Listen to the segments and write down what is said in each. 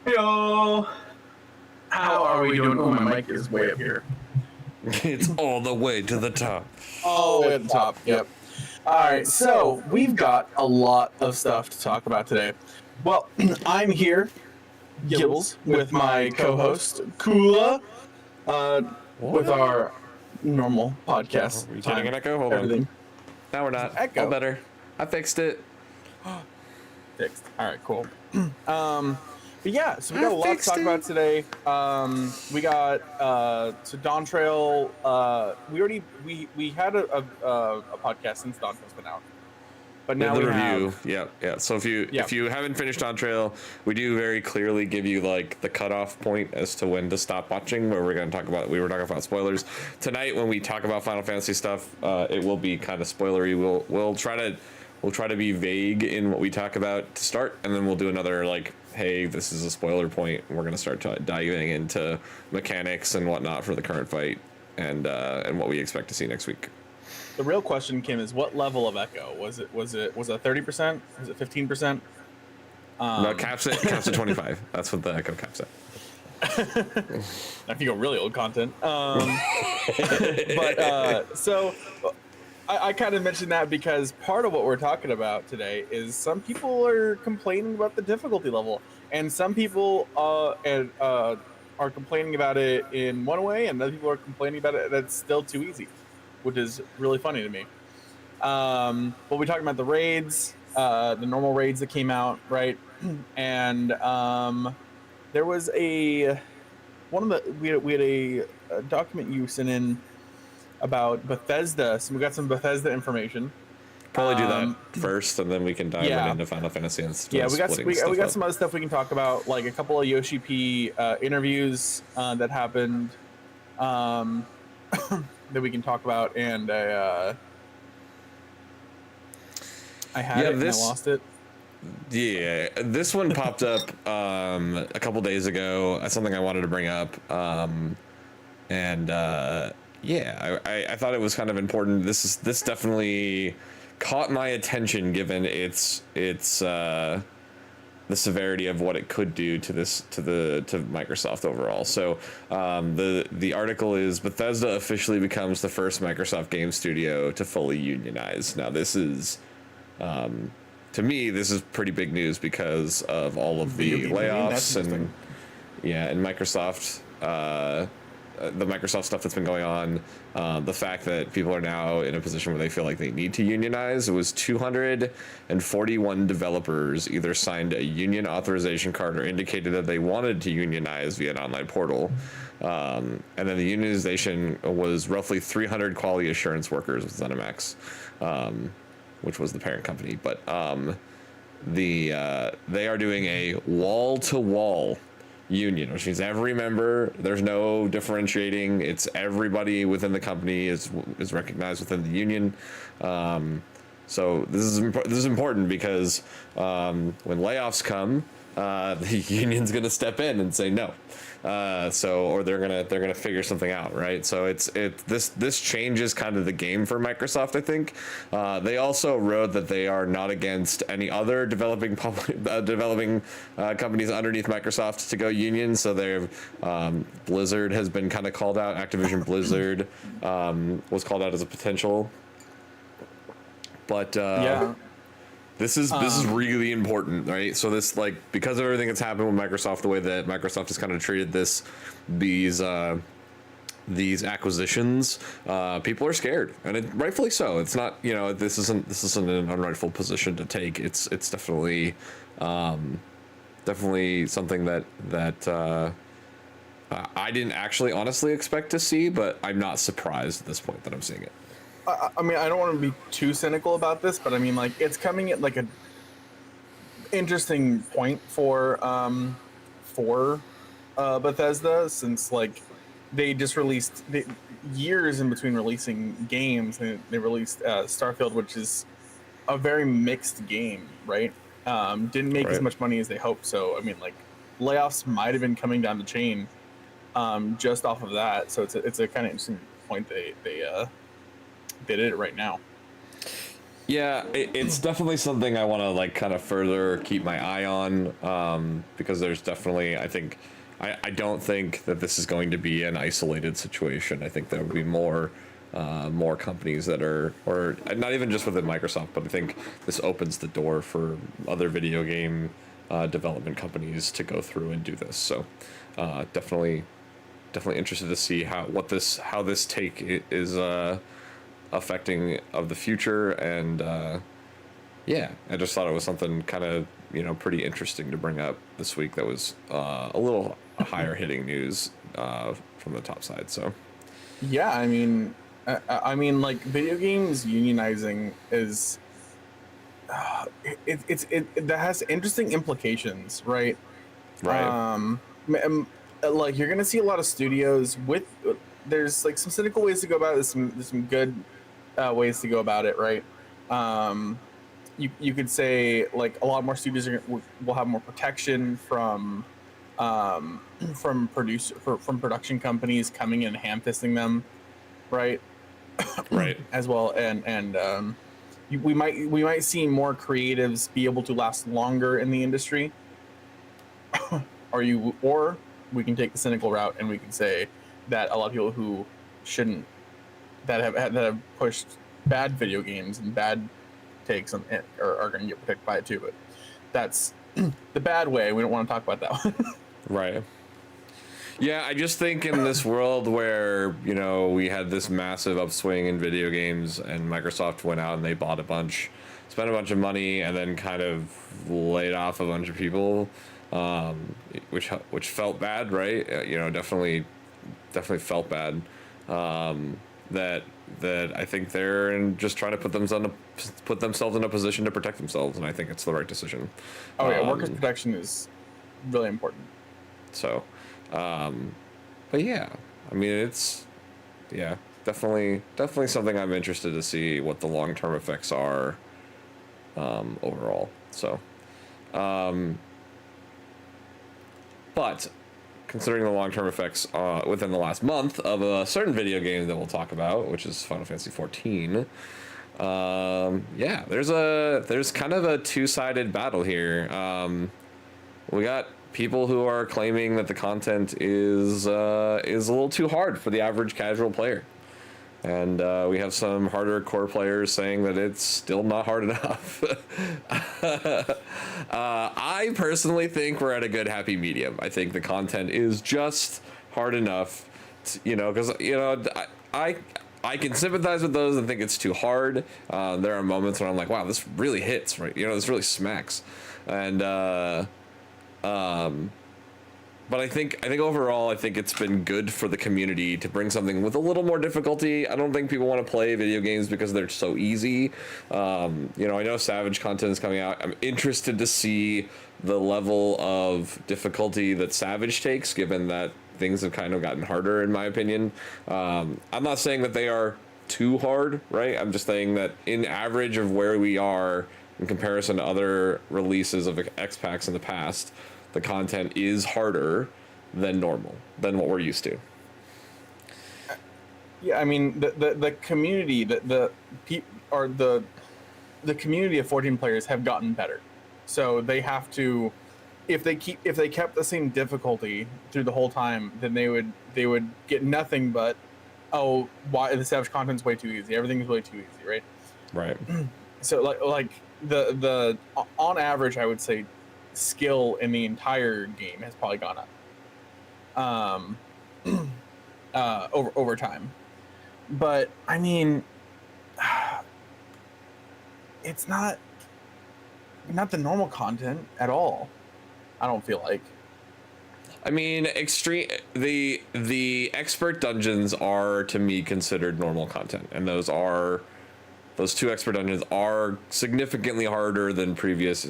Heyo! How are we doing? Oh, my mic is way up here. It's all the way to the top. All the way at the top, yep. Alright, so we've got a lot of stuff to talk about today. Well, I'm here, Gibbles, with my co-host, Kula, with our normal podcast. Are we getting an echo? Hold on. Now we're not. Echo. All better. I fixed it. Fixed. Alright, cool. But yeah, so we got a lot to talk about today. We got so Dawn Trail. We had a podcast since Dawn Trail's been out, but now the we review. have Yeah. So if you haven't finished Dawn Trail, we do very clearly give you like the cutoff point as to when to stop watching. Where we were talking about spoilers tonight. When we talk about Final Fantasy stuff, it will be kind of spoilery. We'll try to be vague in what we talk about to start, and then we'll do another like, hey, this is a spoiler point. We're gonna start diving into mechanics and whatnot for the current fight, and what we expect to see next week. The real question, Kim, is what level of echo was it? Was it 30%? Was it 15%? No, caps at 25. That's what the echo caps at. Now, if you go really old content, so I kind of mentioned that because part of what we're talking about today is some people are complaining about the difficulty level, and some people are complaining about it in one way, and other people are complaining about it that's still too easy, which is really funny to me. But we talked about the raids, the normal raids that came out, right? And there was we had a document you sent in about Bethesda. So we got some Bethesda information. Probably do that first, and then we can dive right Yeah. into Final Fantasy and Yeah, we got splitting stuff we got up. some other stuff we can talk about, like a couple of Yoshi P interviews that happened that we can talk about, and I had it and I lost it. Yeah, this one popped up a couple days ago. Something I wanted to bring up, and yeah, I thought it was kind of important. This definitely caught my attention, given its the severity of what it could do to Microsoft overall. So the article is Bethesda officially becomes the first Microsoft game studio to fully unionize. Now this is to me, this is pretty big news because of all of the layoffs and Microsoft, the Microsoft stuff that's been going on. The fact that people are now in a position where they feel like they need to unionize. It was 241 developers either signed a union authorization card or indicated that they wanted to unionize via an online portal. And then the unionization was roughly 300 quality assurance workers with ZeniMax. Which was the parent company, but they are doing a wall-to-wall union, which means every member, there's no differentiating. It's everybody within the company is recognized within the union. So this is important because when layoffs come, the union's going to step in and say no. Or they're gonna figure something out, right? So this changes kind of the game for Microsoft, I think. They also wrote that they are not against any other developing companies underneath Microsoft to go union. So they're Blizzard has been kind of called out. Activision Blizzard was called out as a potential, but This is really important, right? So this, like, because of everything that's happened with Microsoft, the way that Microsoft has kind of treated these acquisitions, people are scared, and rightfully so. It's not, this isn't an unrightful position to take. It's definitely something that I didn't actually honestly expect to see, but I'm not surprised at this point that I'm seeing it. I mean, I don't want to be too cynical about this, but I mean, like, it's coming at like a interesting point for Bethesda, since like they just released years in between releasing games, and they released Starfield, which is a very mixed game, right? Didn't make as much money as they hoped. So I mean, like, layoffs might have been coming down the chain just off of that. So it's a kind of interesting point they did it right now. Yeah, it's definitely something I want to like kind of further keep my eye on, because there's definitely, I think, I don't think that this is going to be an isolated situation. I think there will be more companies that are, or not even just within Microsoft, but I think this opens the door for other video game development companies to go through and do this. So definitely interested to see how this take is affecting of the future, and I just thought it was something kind of pretty interesting to bring up this week. That was a little higher hitting news from the top side. So yeah, I mean like, video games unionizing is that has interesting implications, right? Like, you're gonna see a lot of studios with, there's like some cynical ways to go about it, there's some good ways to go about it, right? You could say, like, a lot more studios will have more protection from production companies coming in and ham-fisting them, right? Right. As well, and we might see more creatives be able to last longer in the industry, or we can take the cynical route and we can say that a lot of people who shouldn't, that have pushed bad video games and bad takes on it are going to get protected by it too. But that's the bad way. We don't want to talk about that one. Right. Yeah, I just think in this world where, you know, we had this massive upswing in video games and Microsoft went out and they bought a bunch, spent a bunch of money, and then kind of laid off a bunch of people, which felt bad, right? You know, definitely felt bad. That I think just trying to put themselves in a position to protect themselves, and I think it's the right decision. Oh yeah, workers' protection is really important. So, but yeah, I mean, it's, yeah, definitely something I'm interested to see what the long-term effects are, overall. So, but considering the long-term effects within the last month of a certain video game that we'll talk about, which is Final Fantasy XIV, yeah, there's kind of a two-sided battle here. We got people who are claiming that the content is a little too hard for the average casual player, and we have some harder core players saying that it's still not hard enough. I personally think we're at a good happy medium. I think the content is just hard enough, you know, because, you know, I can sympathize with those and think it's too hard. There are moments when I'm like, wow, this really hits, right? You know, this really smacks, and but I think overall, I think it's been good for the community to bring something with a little more difficulty. I don't think people want to play video games because they're so easy. You know, I know Savage content is coming out. I'm interested to see the level of difficulty that Savage takes, given that things have kind of gotten harder, in my opinion. I'm not saying that they are too hard, right? I'm just saying that in average of where we are in comparison to other releases of X packs in the past, the content is harder than normal, than what we're used to. Yeah, I mean the community, the community of 14 players have gotten better, so they have to, if they kept the same difficulty through the whole time, then they would get nothing but, oh, why the Savage content's way too easy, everything's way too easy, right? Right. So like the on average, I would say skill in the entire game has probably gone up over time. But I mean, it's not the normal content at all, I don't feel like. I mean, the expert dungeons are, to me, considered normal content, and those two expert dungeons are significantly harder than previous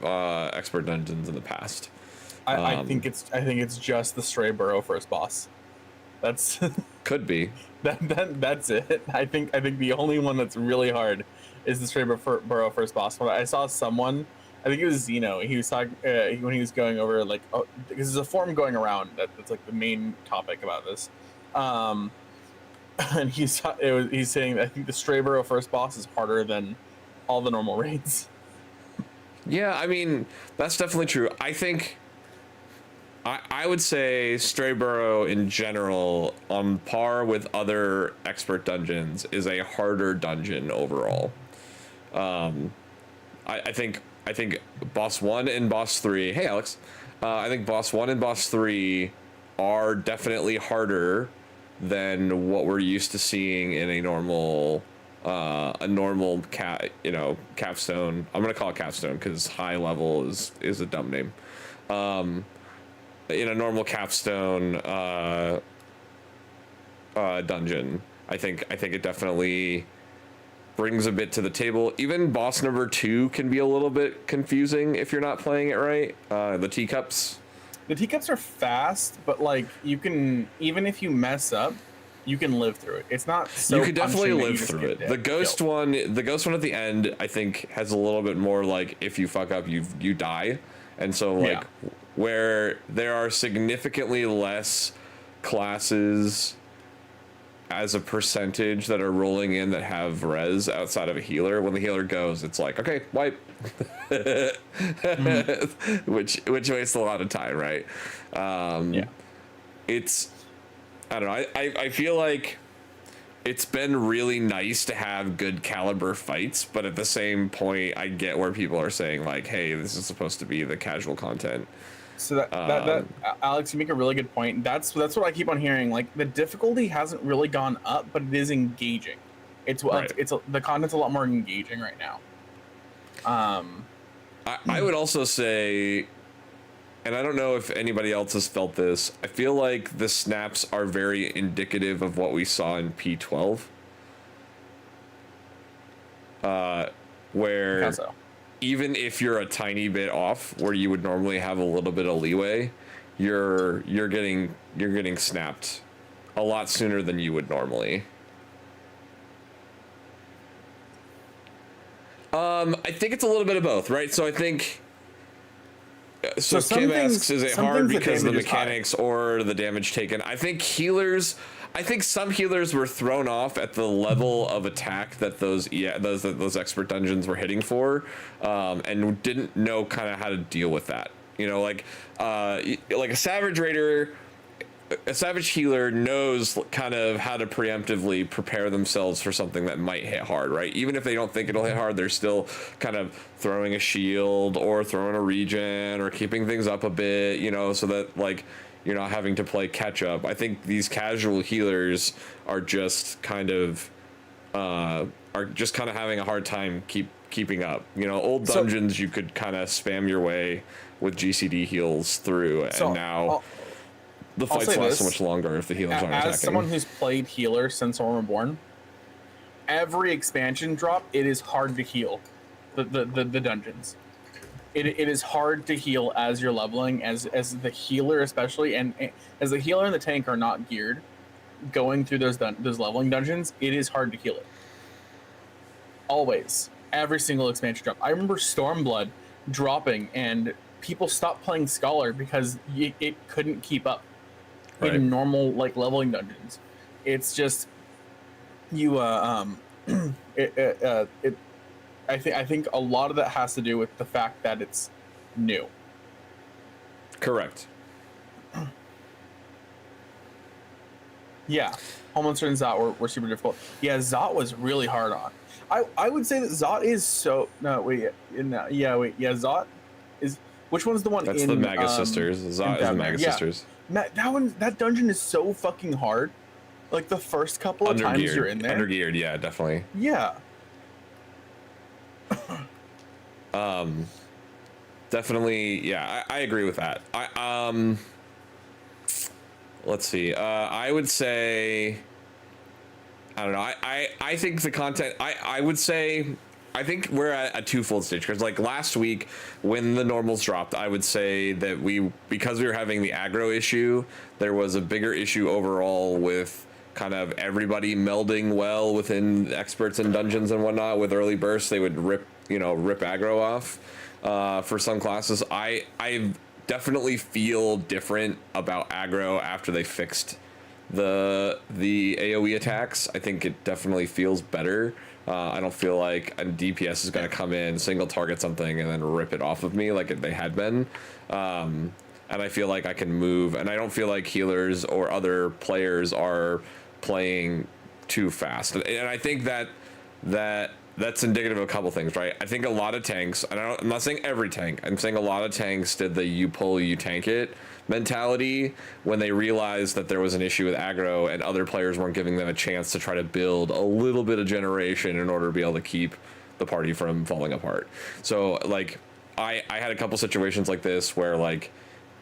expert dungeons in the past. I think it's just the Stray Burrow first boss. That's could be. That's it. I think the only one that's really hard is the Stray Burrow first boss. When I saw someone, I think it was Zeno, he was talking when he was going over, like, oh, because there's a forum going around that's like the main topic about this, and he's saying, I think the Stray Burrow first boss is harder than all the normal raids. Yeah, I mean, that's definitely true. I think I would say Stray Burrow in general, on par with other expert dungeons, is a harder dungeon overall. I think boss 1 and boss 3, hey Alex, I think boss 1 and boss 3 are definitely harder than what we're used to seeing in a normal capstone. I'm gonna call it capstone because high level is a dumb name. In a normal capstone dungeon, I think it definitely brings a bit to the table. Even boss number 2 can be a little bit confusing if you're not playing it right. The teacups are fast, but like, you can, even if you mess up, you can live through it. It's not so you could definitely live through it. The ghost one at the end, I think, has a little bit more like, if you fuck up, you die. And so, like, yeah, where there are significantly less classes as a percentage that are rolling in that have res outside of a healer, when the healer goes, it's like, okay, wipe. which wastes a lot of time, right? Yeah. It's, I don't know, I feel like it's been really nice to have good caliber fights, but at the same point, I get where people are saying, like, hey, this is supposed to be the casual content. So that Alex, you make a really good point. That's what I keep on hearing. Like the difficulty hasn't really gone up, but it is engaging. Right. The content's a lot more engaging right now. I would also say, and I don't know if anybody else has felt this, I feel like the snaps are very indicative of what we saw in P12. Where even if you're a tiny bit off where you would normally have a little bit of leeway, you're getting snapped a lot sooner than you would normally. I think it's a little bit of both, right? So I think so Kim asks, is it hard because of the mechanics or the damage taken? I think some healers were thrown off at the level of attack that those expert dungeons were hitting for, and didn't know kind of how to deal with that. You know, like a Savage Raider, a Savage healer knows kind of how to preemptively prepare themselves for something that might hit hard, right? Even if they don't think it'll hit hard, they're still kind of throwing a shield or throwing a regen or keeping things up a bit, you know, so that like you're not having to play catch up. I think these casual healers are just kind of having a hard time keeping up. You know, old dungeons you could kind of spam your way with GCD heals through, and now the fights last so much longer if the healers aren't attacking. As someone who's played healer since Realm Reborn, every expansion drop, it is hard to heal the dungeons. It is hard to heal as you're leveling, as the healer especially, and as the healer and the tank are not geared, going through those leveling dungeons, it is hard to heal it. Always. Every single expansion drop. I remember Stormblood dropping, and people stopped playing Scholar because it couldn't keep up in normal like leveling dungeons. It's just you I think a lot of that has to do with the fact that it's new. Correct. Yeah, Homemonster and Zot were super difficult. Yeah, Zot was really hard on. I would say that Zot is so Zot is, which one's the one? That's the Magus Sisters. Zot is the Magus Sisters. That dungeon is so fucking hard. Like the first couple of times you're in there. Undergeared, yeah, definitely. Yeah. Definitely, yeah, I agree with that. Let's see. I would say, I don't know. I think the content. I would say, I think we're at a twofold stage, because like last week when the normals dropped, I would say that because we were having the aggro issue, there was a bigger issue overall with kind of everybody melding well within experts and dungeons and whatnot. With early bursts, they would rip aggro off for some classes. I definitely feel different about aggro after they fixed the AoE attacks. I think it definitely feels better. I don't feel like a DPS is going to come in, single target something, and then rip it off of me like they had been. And I feel like I can move, and I don't feel like healers or other players are playing too fast. And I think that's indicative of a couple things, right? I think a lot of tanks, and I'm not saying every tank, I'm saying a lot of tanks did the you pull, you tank it mentality when they realized that there was an issue with aggro and other players weren't giving them a chance to try to build a little bit of generation in order to be able to keep the party from falling apart. So like I had a couple situations like this where, like,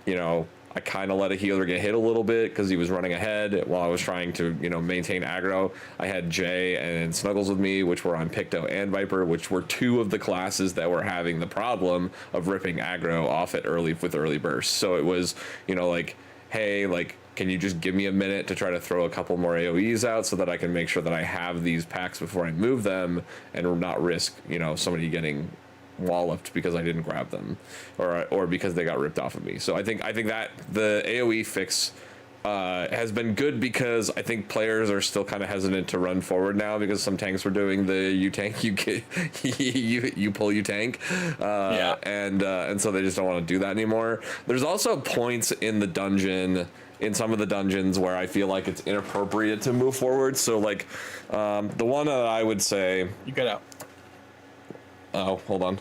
you know, I kind of let a healer get hit a little bit because he was running ahead while I was trying to, you know, maintain aggro. I had Jay and Snuggles with me, which were on Picto and Viper, which were two of the classes that were having the problem of ripping aggro off with early bursts. So it was, you know, like, hey, like, can you just give me a minute to try to throw a couple more AoEs out so that I can make sure that I have these packs before I move them and not risk, you know, somebody getting walloped because I didn't grab them, or because they got ripped off of me. So I think that the AoE fix has been good, because I think players are still kind of hesitant to run forward now because some tanks were doing the you tank, you get you pull, you tank, and so they just don't want to do that anymore. There's also points in the dungeon, in some of the dungeons, where I feel like it's inappropriate to move forward. So like the one that I would say, you got out. Oh, hold on.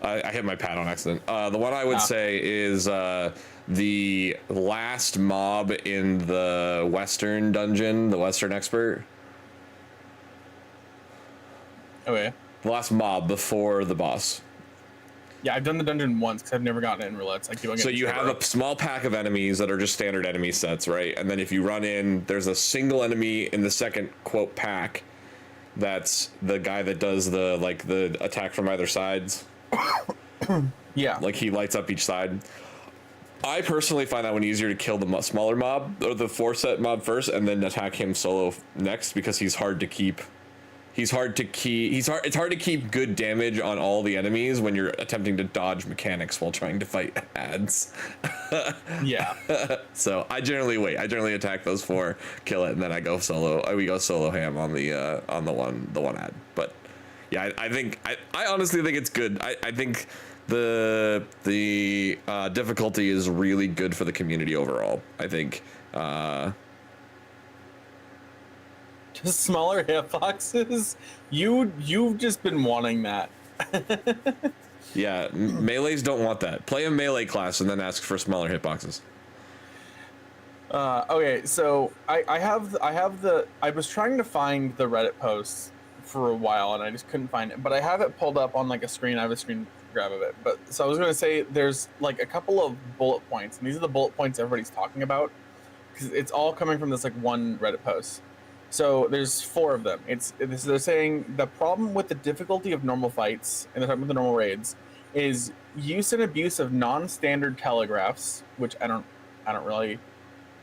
I hit my pad on accident. The one I would say is the last mob in the Western dungeon, the Western Expert. Okay. The last mob before the boss. Yeah, I've done the dungeon once because I've never gotten it in roulette. It's like doing it. So you have a small pack of enemies that are just standard enemy sets, right? And then if you run in, there's a single enemy in the second quote pack. That's the guy that does the attack from either sides. Yeah. Like he lights up each side. I personally find that one easier to kill the smaller mob or the 4-set mob first, and then attack him solo next because he's hard to keep. It's hard to keep good damage on all the enemies when you're attempting to dodge mechanics while trying to fight ads. Yeah. So I generally wait. I generally attack those 4, kill it, and then I go solo. We go solo ham on the one ad. But yeah, I honestly think it's good. I think the difficulty is really good for the community overall. I think. Just smaller hitboxes. You've just been wanting that. Yeah, melees don't want that. Play a melee class and then ask for smaller hitboxes. Okay, so I was trying to find the Reddit posts for a while and I just couldn't find it, but I have it pulled up on like a screen. I have a screen grab of it. But so I was going to say there's like a couple of bullet points, and these are the bullet points everybody's talking about because it's all coming from this like one Reddit post. So there's 4 of them. They're saying the problem with the difficulty of normal fights, and they're talking about the normal raids, is use and abuse of non-standard telegraphs, which I don't really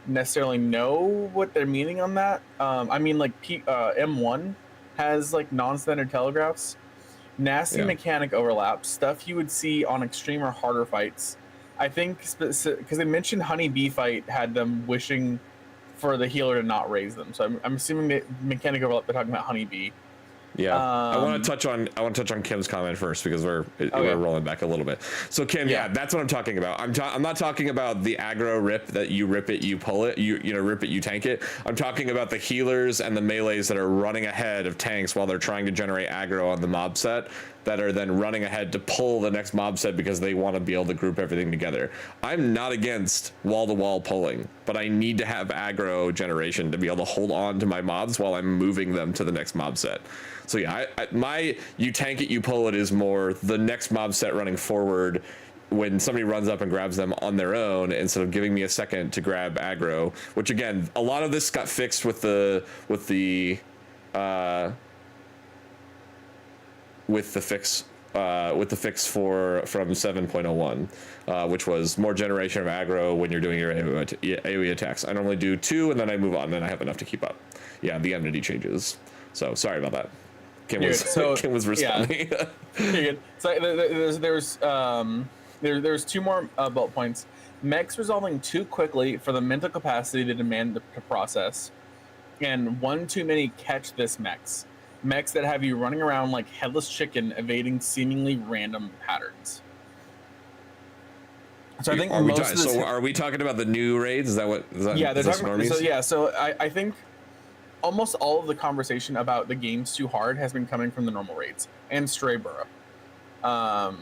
necessarily know what they're meaning on that. I mean, like M1 has like non-standard telegraphs, nasty mechanic overlaps, stuff you would see on extreme or harder fights. I think because they mentioned Honeybee fight had them wishing for the healer to not raise them, so I'm assuming that mechanic overlap. They're talking about Honeybee. Yeah, I want to touch on Kim's comment first because we're rolling back a little bit. So Kim, yeah, that's what I'm talking about. I'm not talking about the aggro rip that you rip it, you pull it, you rip it, you tank it. I'm talking about the healers and the melees that are running ahead of tanks while they're trying to generate aggro on the mob set, that are then running ahead to pull the next mob set because they want to be able to group everything together. I'm not against wall-to-wall pulling, but I need to have aggro generation to be able to hold on to my mobs while I'm moving them to the next mob set. So yeah, my you tank it, you pull it is more the next mob set running forward when somebody runs up and grabs them on their own instead of giving me a second to grab aggro, which again, a lot of this got fixed with the fix for from 7.01, which was more generation of aggro when you're doing your AoE attacks. I normally do 2 and then I move on, and then I have enough to keep up. Yeah, the enmity changes. So sorry about that. Kim was responding. Yeah. Good. So there's 2 more bullet points. Mechs resolving too quickly for the mental capacity to demand to process, and 1 too many catch this mechs. Mechs that have you running around like headless chicken, evading seemingly random patterns. So I think are we talking about the new raids? Is that what? Yeah, they're talking about. So I think almost all of the conversation about the game's too hard has been coming from the normal raids and Strayborough. I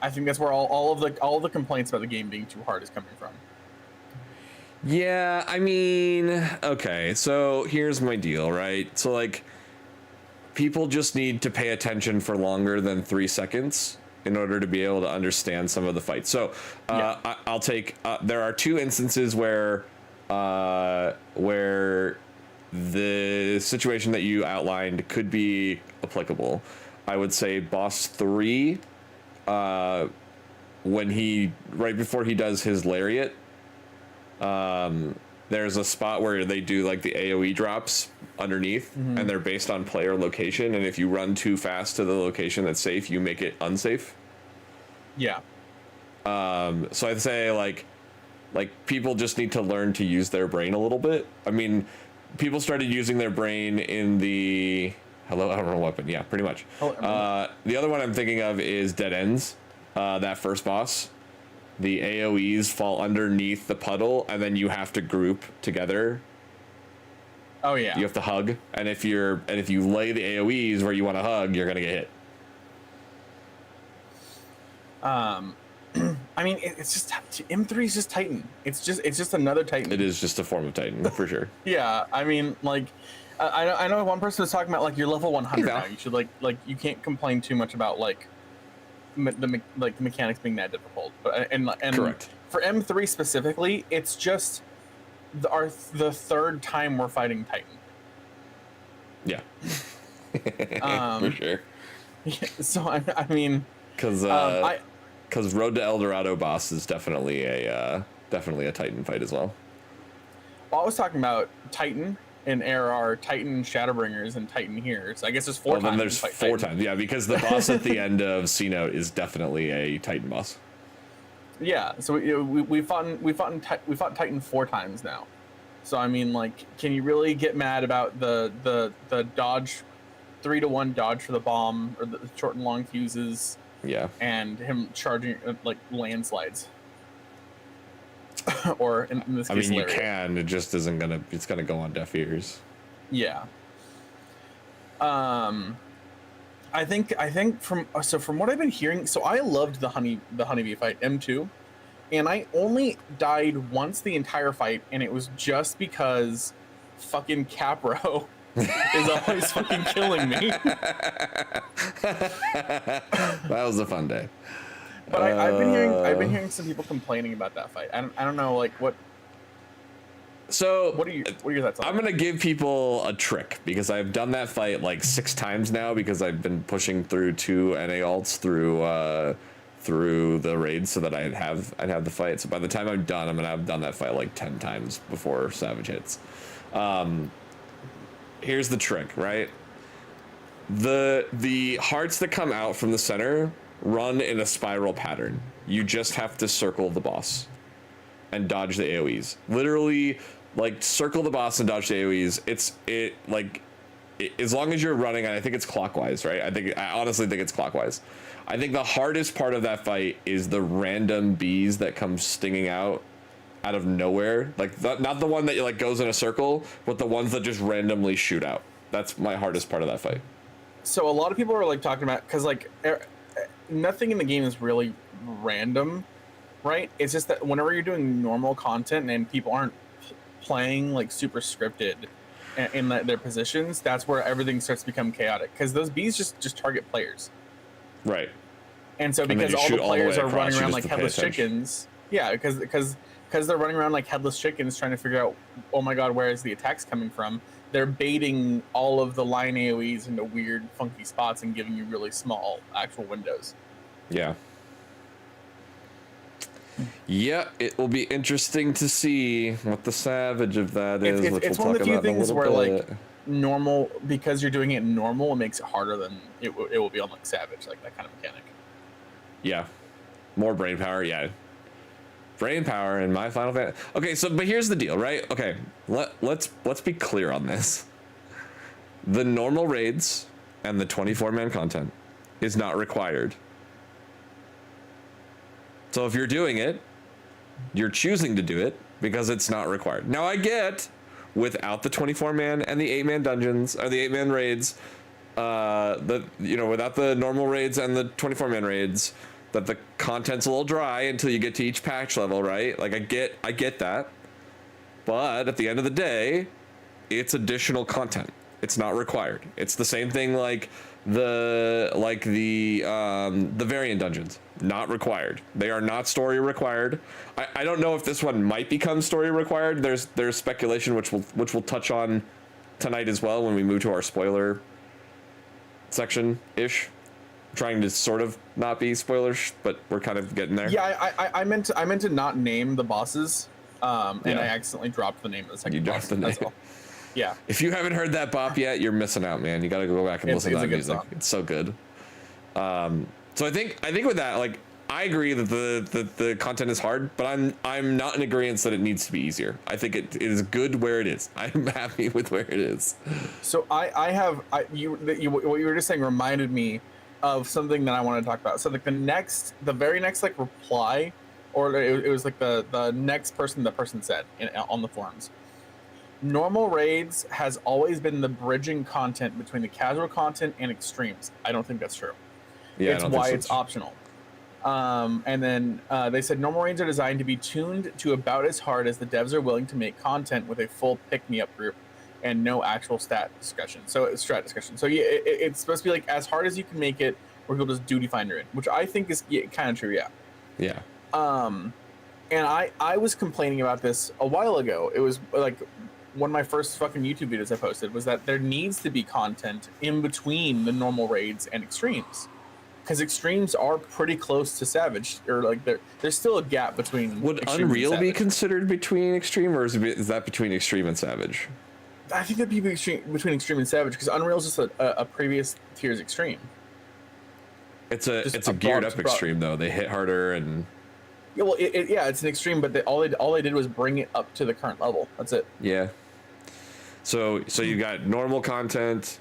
think that's where all of the complaints about the game being too hard is coming from. Yeah, I mean, okay, so here's my deal, right? So like, people just need to pay attention for longer than 3 seconds in order to be able to understand some of the fights. So I'll take, there are 2 instances where the situation that you outlined could be applicable. I would say boss 3, when right before he does his lariat, there's a spot where they do like the AoE drops underneath, and they're based on player location, and if you run too fast to the location that's safe, you make it unsafe. Yeah. So I'd say like people just need to learn to use their brain a little bit. I mean, people started using their brain in the I don't know weapon. Yeah, pretty much. The other one I'm thinking of is Dead Ends. That first boss, the AoEs fall underneath the puddle, and then you have to group together. Oh yeah. You have to hug, and if you lay the AoEs where you want to hug, you're gonna get hit. Um, I mean, it's just M3 is just Titan. It's just another Titan. It is just a form of Titan for sure. Yeah, I mean, like, I know one person was talking about like you're level 100 Hey, now. You should like you can't complain too much about like the mechanics being that difficult. But and Correct. for M3 specifically, it's just the third time we're fighting Titan. Yeah. For sure. Yeah, so I mean, Because Road to El Dorado boss is definitely a Titan fight as well. I was talking about Titan and ARR, Titan Shadowbringers, and Titan here. So I guess there's four times. Then there's four times, yeah, because the boss at the end of C Note is definitely a Titan boss. Yeah, so we fought Titan 4 times now. So I mean, like, can you really get mad about the dodge, 3-to-1 dodge for the bomb or the short and long fuses? Yeah, and him charging like landslides. Or in this case, I mean, you can. It just isn't gonna. It's gonna go on deaf ears. Yeah. I think from what I've been hearing, so I loved the honeybee fight M2, and I only died once the entire fight, and it was just because fucking Capro is always fucking killing me. That was a fun day. But I've been hearing some people complaining about that fight. I don't know, like, what. So what are your thoughts on I'm gonna give people a trick because I've done that fight like 6 times now because I've been pushing through 2 NA alts through the raids so that I'd have the fight. So by the time I'm done, I'm gonna have done that fight like 10 times before Savage hits. Here's the trick, right? The hearts that come out from the center run in a spiral pattern. You just have to circle the boss and dodge the AoEs. Literally, like, circle the boss and dodge the AoEs. As long as you're running, and I think it's clockwise, right? I honestly think it's clockwise. I think the hardest part of that fight is the random bees that come stinging out of nowhere. Like, not the one that like goes in a circle, but the ones that just randomly shoot out. That's my hardest part of that fight. So a lot of people are like talking about, because like nothing in the game is really random, right? It's just that whenever you're doing normal content and people aren't playing like super scripted in their positions, that's where everything starts to become chaotic, because those bees just target players, right? And so because all the players are running around like headless chickens, yeah, because they're running around like headless chickens trying to figure out, oh my god, where is the attacks coming from? They're baiting all of the line AoEs into weird, funky spots and giving you really small actual windows. Yeah. Yeah, it will be interesting to see what the savage of that is. It's one of the few things where like normal, because you're doing it normal, it makes it harder than it will be on like savage, like that kind of mechanic. Yeah, more brain power. Yeah, brain power in my Final Fantasy. Okay, so but here's the deal, right? Okay, let's be clear on this. The normal raids and the 24-man content is not required. So if you're doing it, you're choosing to do it because it's not required. Now I get without the 24-man and the 8-man dungeons or the 8-man raids, without the normal raids and the 24-man raids, that the content's a little dry until you get to each patch level, right? Like I get that. But at the end of the day, it's additional content. It's not required. It's the same thing like the variant dungeons, not required. They are not story required. I don't know if this one might become story required. There's speculation which we'll touch on tonight as well when we move to our spoiler section ish. Trying to sort of not be spoilers, but we're kind of getting there. Yeah, I meant to not name the bosses, and I accidentally dropped the name of the second boss. You dropped the name. Well. Yeah. If you haven't heard that bop yet, you're missing out, man. You got to go back and listen to that music. Song. It's so good. So I think with that, like, I agree that the content is hard, but I'm not in agreement that it needs to be easier. I think it is good where it is. I'm happy with where it is. So what you were just saying reminded me of something that I want to talk about. So like the very next like reply, or it was like the next person the person said on the forums. Normal raids has always been the bridging content between the casual content and extremes. I don't think that's true. Yeah, it's why it's optional. And then they said normal raids are designed to be tuned to about as hard as the devs are willing to make content with a full pick-me-up group and no actual strat discussion. So yeah, it's supposed to be like as hard as you can make it, where people just duty finder it, which I think is kind of true. Yeah. Yeah. And I was complaining about this a while ago. It was like one of my first fucking YouTube videos I posted was that there needs to be content in between the normal raids and extremes. Because extremes are pretty close to Savage, or like there's still a gap between. Would Extreme Unreal and be Savage. considered between Extreme, or is that between Extreme and Savage? I think that'd be between Extreme and Savage, because Unreal is just a previous tier's Extreme. It's a geared up Extreme though. They hit harder and. Yeah, well, it's an Extreme, but all they did was bring it up to the current level. That's it. Yeah. So you got normal content,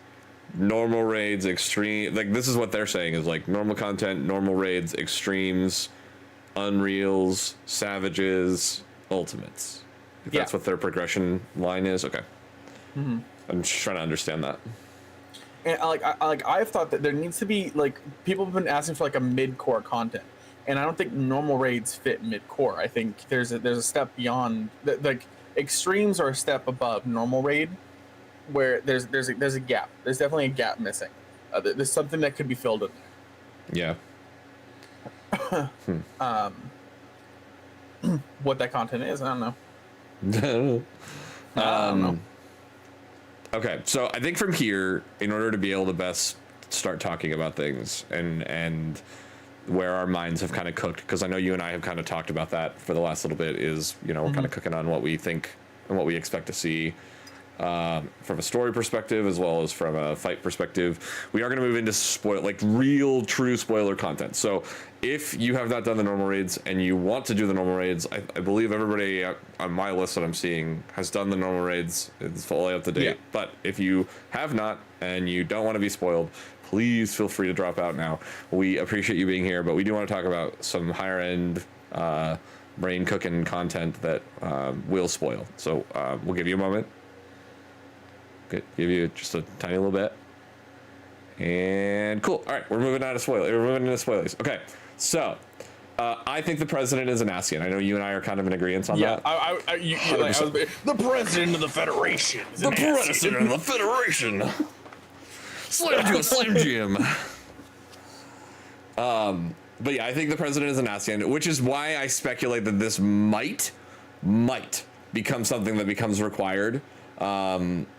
normal raids, extreme. Like this is what they're saying is like normal content, normal raids, extremes, Unreals, Savages, Ultimates. If that's what their progression line is, okay. I'm just trying to understand that. And I've thought that there needs to be like people have been asking for like a mid-core content, and I don't think normal raids fit mid-core. I think there's a step beyond like extremes are a step above normal raid, where there's a gap. There's definitely a gap missing. There's something that could be filled in. Yeah. What that content is, I don't know. I don't know. Okay, so I think from here, in order to be able to best start talking about things and where our minds have kind of cooked, because I know you and I have kind of talked about that for the last little bit, is, you know, we're kind of cooking on what we think and what we expect to see from a story perspective as well as from a fight perspective. We are going to move into real true spoiler content. So if you have not done the normal raids and you want to do the normal raids, I believe everybody on my list that I'm seeing has done the normal raids. It's fully up to date. Yeah. But if you have not and you don't want to be spoiled, please feel free to drop out now. We appreciate you being here, but we do want to talk about some higher end brain cooking content that will spoil. So we'll give you a moment. Give you just a tiny little bit. And cool. All right, we're moving into spoilers. Okay, so I think the president is an Asian. I know you and I are kind of in agreement on that. The president of the Federation. The president of the Federation. Slam Jim. But yeah, I think the president is an Asian, which is why I speculate that this might become something that becomes required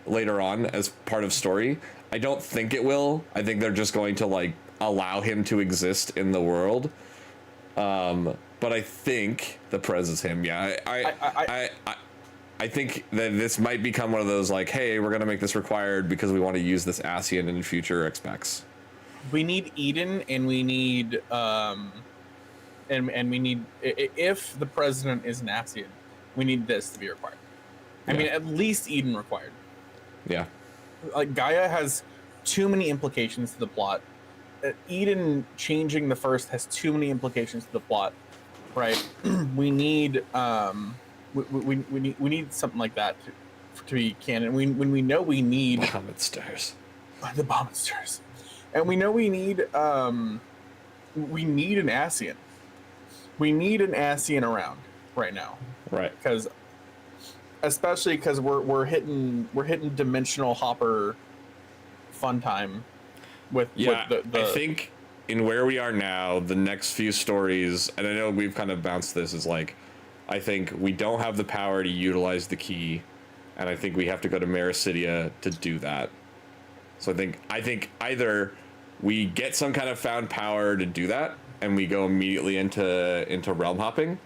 later on as part of story. I don't think it will. I think they're just going to like allow him to exist in the world. But I think the Prez is him. Yeah, I think that this might become one of those like, hey, we're gonna make this required because we want to use this ASEAN in future XPECs. We need Eden, and we need and we need, if the president is an ASEAN, we need this to be required. I mean, at least Eden required. Yeah. Like, Gaia has too many implications to the plot. Eden changing the first has too many implications to the plot, right? We need we need something like that to be canon. When we know we need Bahamut stairs. The Bahamut stairs, and we know we need an ASEAN. We need an ASEAN around right now, right? Especially because we're hitting dimensional hopper fun time with the I think in where we are now, the next few stories, and I know we've kind of bounced this, is like, I think we don't have the power to utilize the key, and I think we have to go to Mericidia to do that. So I think either we get some kind of found power to do that, and we go immediately into realm hopping,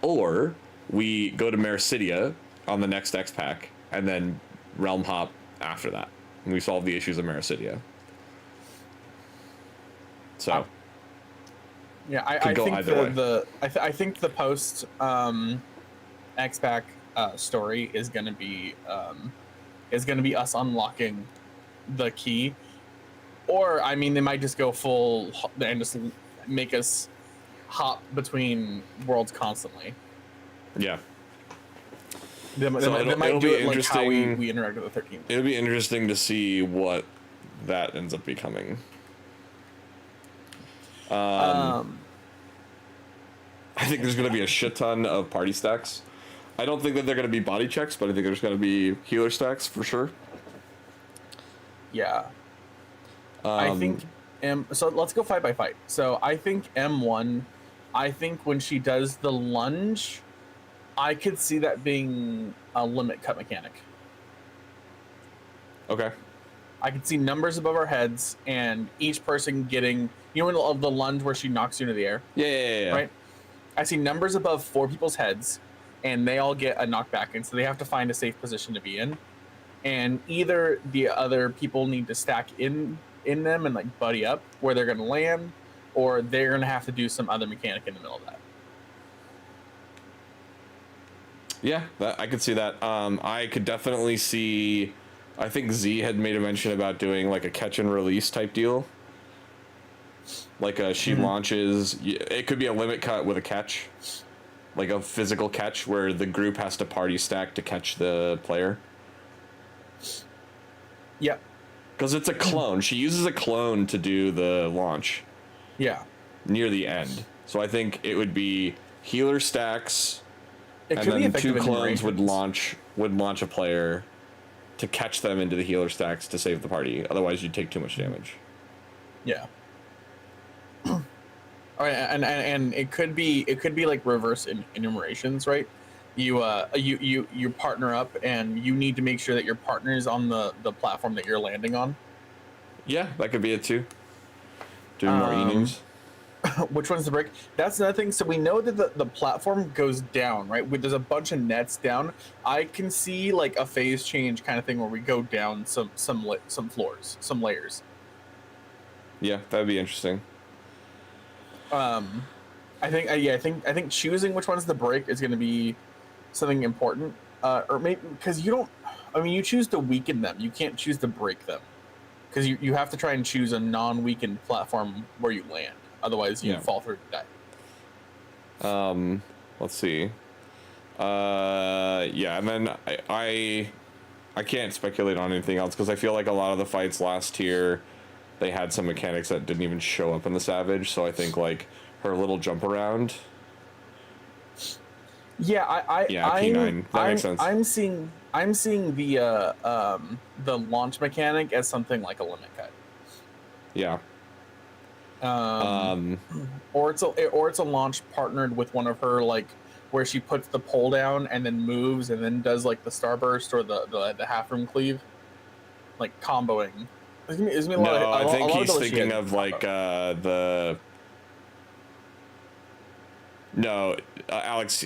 or we go to Mericidia on the next X pack, and then realm hop after that, and we solve the issues of Mericidia. So, yeah, I think the post X pack story is gonna be us unlocking the key, or I mean, they might just go full and just make us hop between worlds constantly. Yeah. They might do it like how we interact with the 13th. It'll be interesting to see what that ends up becoming. I think there's going to be a shit ton of party stacks. I don't think that they're going to be body checks, but I think there's going to be healer stacks for sure. Yeah. I think so let's go fight by fight. So I think M1, I think when she does the lunge, I could see that being a limit cut mechanic. Okay. I could see numbers above our heads and each person getting, you know, the lunge where she knocks you into the air. Yeah. Right? I see numbers above 4 people's heads and they all get a knockback, and so they have to find a safe position to be in. And either the other people need to stack in them and like buddy up where they're going to land, or they're going to have to do some other mechanic in the middle of that. Yeah, I could see that. I could definitely see. I think Z had made a mention about doing like a catch and release type deal. Like she launches. It could be a limit cut with a catch, like a physical catch where the group has to party stack to catch the player. Yep. Because it's a clone. She uses a clone to do the launch. Yeah. Near the end. So I think it would be healer stacks. It and could then be 2 clones would generations. launch a player to catch them into the healer stacks to save the party. Otherwise, you'd take too much damage. Yeah. All right, and it could be like reverse enumerations, right? You partner up, and you need to make sure that your partner is on the platform that you're landing on. Yeah, that could be it too. Doing more enums. Which one's the break? That's another thing. So we know that the platform goes down, right? There's a bunch of nets down. I can see like a phase change kind of thing where we go down some floors, some layers. Yeah, that'd be interesting. I think choosing which one's the break is going to be something important, or maybe because you don't. I mean, you choose to weaken them. You can't choose to break them, because you have to try and choose a non-weakened platform where you land. Otherwise, you fall through and die. Let's see. Yeah, and then I can't speculate on anything else because I feel like a lot of the fights last year, they had some mechanics that didn't even show up in the Savage. So I think like her little jump around. Yeah, P9. That makes sense. I'm seeing the launch mechanic as something like a limit cut. Yeah. Or it's a launch partnered with one of her, like where she puts the pole down and then moves and then does like the starburst or the half room cleave, like comboing. I think he's thinking of like Alex.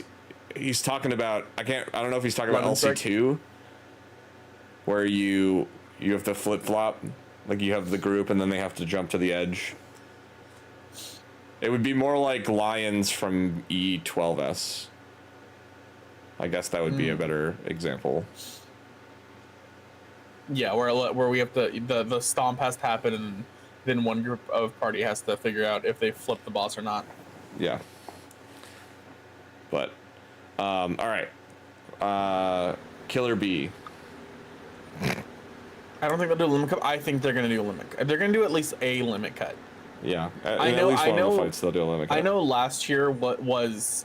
He's talking about I don't know if he's talking about LC2, where you have to flip flop, like you have the group and then they have to jump to the edge. It would be more like Lions from E12S. I guess that would be a better example. Yeah, where we have the stomp has to happen, and then one group of party has to figure out if they flip the boss or not. Yeah. But, all right. Killer B. I don't think they'll do a limit cut. I think they're going to do a limit cut. They're going to do at least a limit cut. Yeah, at least one of the fights they'll do a limit cut. I know last year what was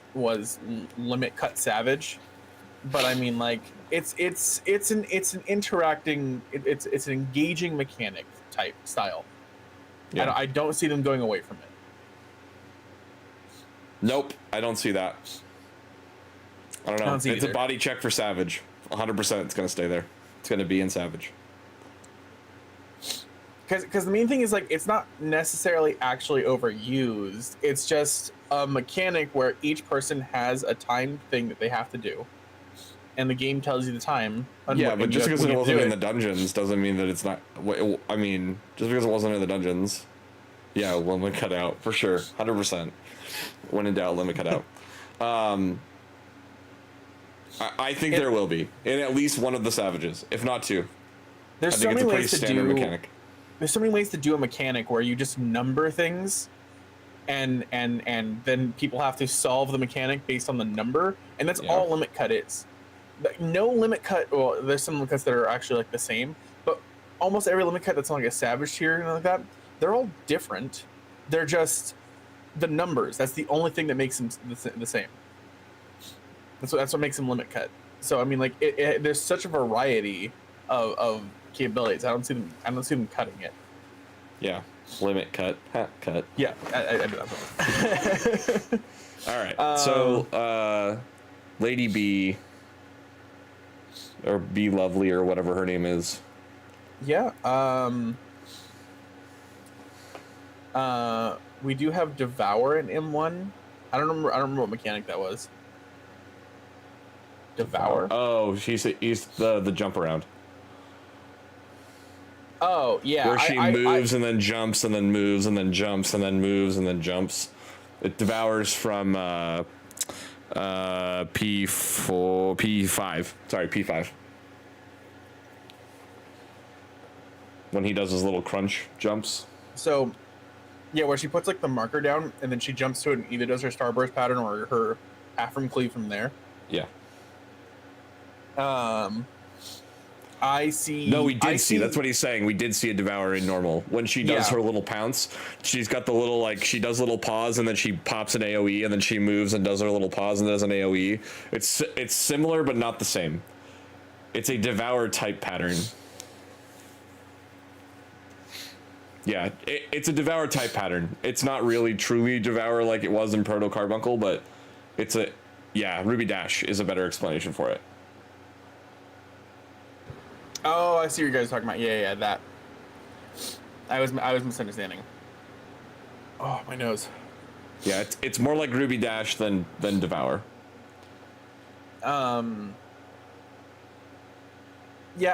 limit cut Savage, but I mean like it's an interacting, it's an engaging mechanic type style. Yeah. I don't see them going away from it. Nope, I don't see that. I don't know. It's either a body check for Savage. 100% it's going to stay there. It's going to be in Savage. Because the main thing is like it's not necessarily actually overused. It's just a mechanic where each person has a time thing that they have to do, and the game tells you the time. Yeah, but just because it wasn't in the dungeons doesn't mean that it's not. I mean, just because it wasn't in the dungeons, yeah, limit cut out for sure, 100%. When in doubt, limit cut out. I think there will be in at least one of the Savages, if not 2. There's I think it's a pretty standard mechanic. There's so many ways to do a mechanic where you just number things, and then people have to solve the mechanic based on the number, and that's all limit cut is. No limit cut. Well, there's some limit cuts that are actually like the same, but almost every limit cut that's on like a Savage tier and like that, they're all different. They're just the numbers. That's the only thing that makes them the same. That's what makes them limit cut. So I mean, like there's such a variety of capabilities. I don't see them cutting it. Yeah, limit cut, cut. Yeah, I do that. All right, so Lady B, or B Lovely, or whatever her name is. Yeah. We do have Devour in M1. I don't remember what mechanic that was. Devour. Oh, he's the jump around. Oh yeah. Where she moves and then jumps and then moves and then jumps and then moves and then jumps. It devours from P5. Sorry, P5. When he does his little crunch jumps. So, yeah, where she puts like the marker down and then she jumps to it and either does her starburst pattern or her half-rim cleave from there. Yeah. I see. No, we did see. That's what he's saying. We did see a devour in normal. When she does her little pounce, she's got the little, like, she does little pause and then she pops an AoE and then she moves and does her little pause and does an AoE. It's similar but not the same. It's a devour type pattern. Yeah, it's a devour type pattern. It's not really truly devour like it was in Proto Carbuncle, but it's a, yeah, Ruby Dash is a better explanation for it. Oh, I see what you guys are talking about. Yeah, that. I was misunderstanding. Oh, my nose. Yeah, it's more like Ruby Dash than Devour. Yeah,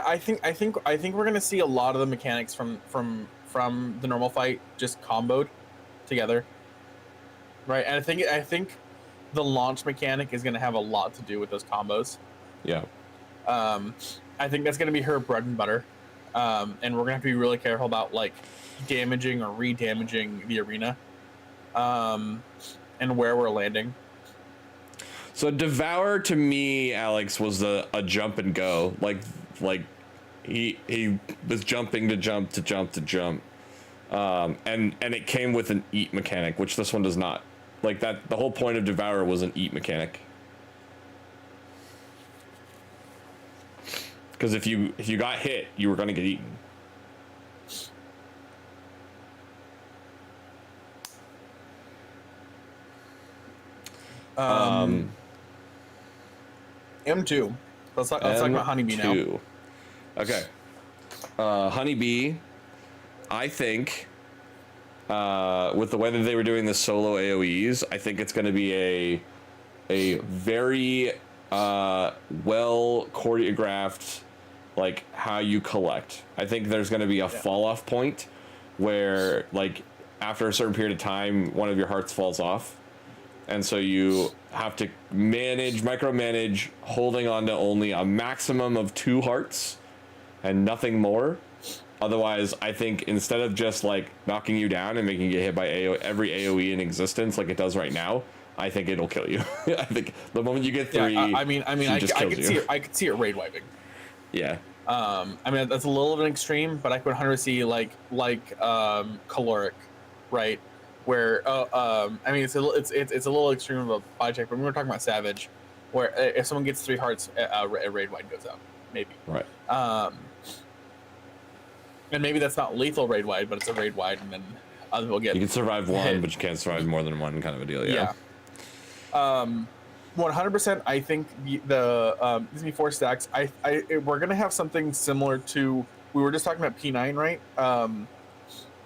I think we're gonna see a lot of the mechanics from the normal fight just comboed together, right? And I think the launch mechanic is gonna have a lot to do with those combos. Yeah. I think that's gonna be her bread and butter, and we're gonna have to be really careful about like damaging or re-damaging the arena, and where we're landing. So Devour to me, Alex, was a jump and go. Like he was jumping to jump to jump to jump, and it came with an eat mechanic, which this one does not. Like that, the whole point of Devour was an eat mechanic. Because if you got hit, you were gonna get eaten. M2. Let's talk about Honeybee now. Okay. Honeybee, I think, with the way that they were doing the solo AoEs, I think it's going to be a very well choreographed, like how you collect. I think there's going to be a fall off point where, like, after a certain period of time, one of your hearts falls off. And so you have to micromanage, holding on to only a maximum of 2 hearts and nothing more. Otherwise, I think instead of just like knocking you down and making you get hit by every AoE in existence like it does right now, I think it'll kill you. I think the moment you get 3, I could see it raid wiping. Yeah. I mean that's a little bit extreme, but I could 100% see like caloric, right? Where I mean it's a little extreme of a body check, but we were talking about Savage, where if someone gets 3 hearts, a raid wide goes out, maybe. Right. And maybe that's not lethal raid wide, but it's a raid wide, and then other people get. You can survive 1, hit. But you can't survive more than 1, kind of a deal. Yeah. 100%. I think the Disney 4 stacks. We're gonna have something similar to we were just talking about P9, right? I'm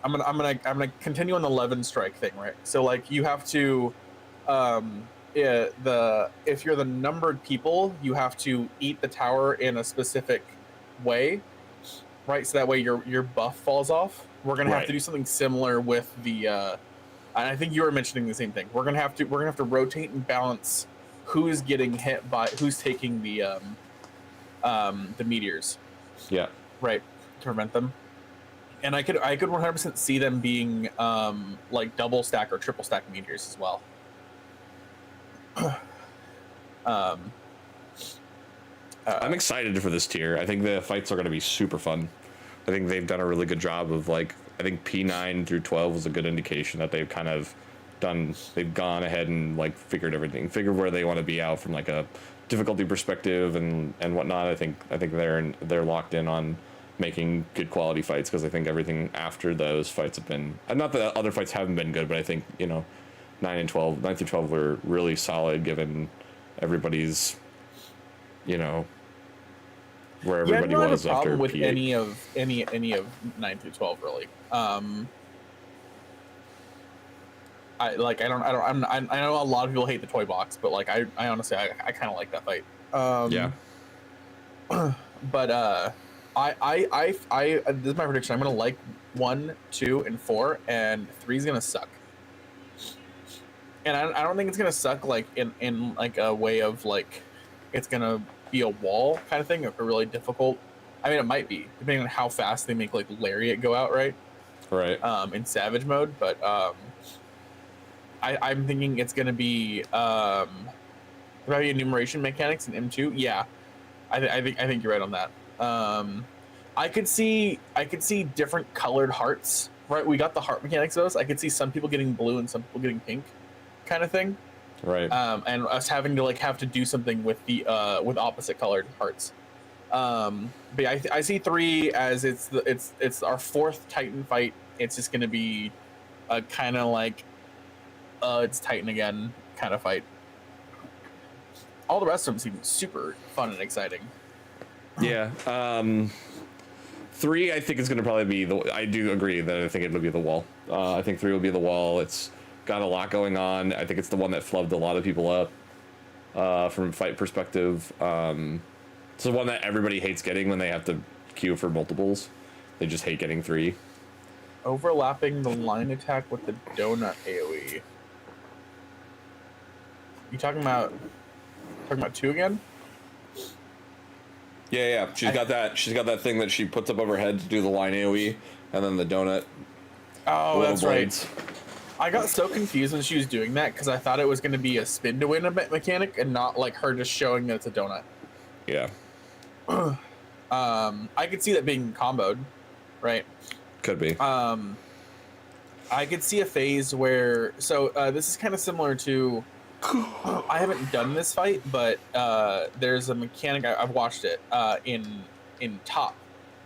gonna continue on the 11 strike thing, right? So like you have to, if you're the numbered people, you have to eat the tower in a specific way, right? So that way your buff falls off. We're gonna have to do something similar with the, and I think you were mentioning the same thing. We're gonna have to rotate and balance who's getting hit by who's taking the meteors. Yeah. Right, to prevent them. And I could 100% see them being like double stack or triple stack meteors as well. I'm excited for this tier. I think the fights are going to be super fun. I think they've done a really good job of like. I think P9 through 12 was a good indication that they've kind of they've gone ahead and like figured where they want to be out from like a difficulty perspective and whatnot. I think they're locked in on making good quality fights, because I think everything after those fights have been, not that other fights haven't been good, but I think 9 through 12 were really solid given everybody's where everybody I don't was have a problem after with P8. any of 9 through 12 really. I know a lot of people hate the toy box, but like I honestly I kind of like that fight. Yeah. But this is my prediction. I'm gonna like 1, 2, and 4, and 3 is gonna suck. And I don't think it's gonna suck like in like a way of like it's gonna be a wall kind of thing, or really difficult. I mean, it might be depending on how fast they make like Lariat go out, right? Right. In Savage mode, but I'm thinking it's gonna be probably enumeration mechanics in M2. Yeah, I think you're right on that. I could see different colored hearts. Right, we got the heart mechanics of those. I could see some people getting blue and some people getting pink, kind of thing. Right. And us having to have to do something with the with opposite colored hearts. But yeah, I see 3 as it's our 4th Titan fight. It's just gonna be a kind of like it's Titan again kind of fight. All the rest of them seem super fun and exciting. Yeah. 3, I think is going to probably be I do agree that I think it'll be the wall. I think 3 will be the wall. It's got a lot going on. I think it's the one that flubbed a lot of people up from a fight perspective. It's the one that everybody hates getting when they have to queue for multiples. They just hate getting 3. Overlapping the line attack with the donut AoE. You talking about 2 again? Yeah. She's got that thing that she puts up over her head to do the line AoE, and then the donut. Oh, that's blades. right. I got so confused when she was doing that because I thought it was going to be a spin to win a mechanic and not like her just showing that it's a donut. Yeah. I could see that being comboed, right? Could be. I could see a phase where this is kind of similar to. I haven't done this fight, but there's a mechanic I've watched it in Top,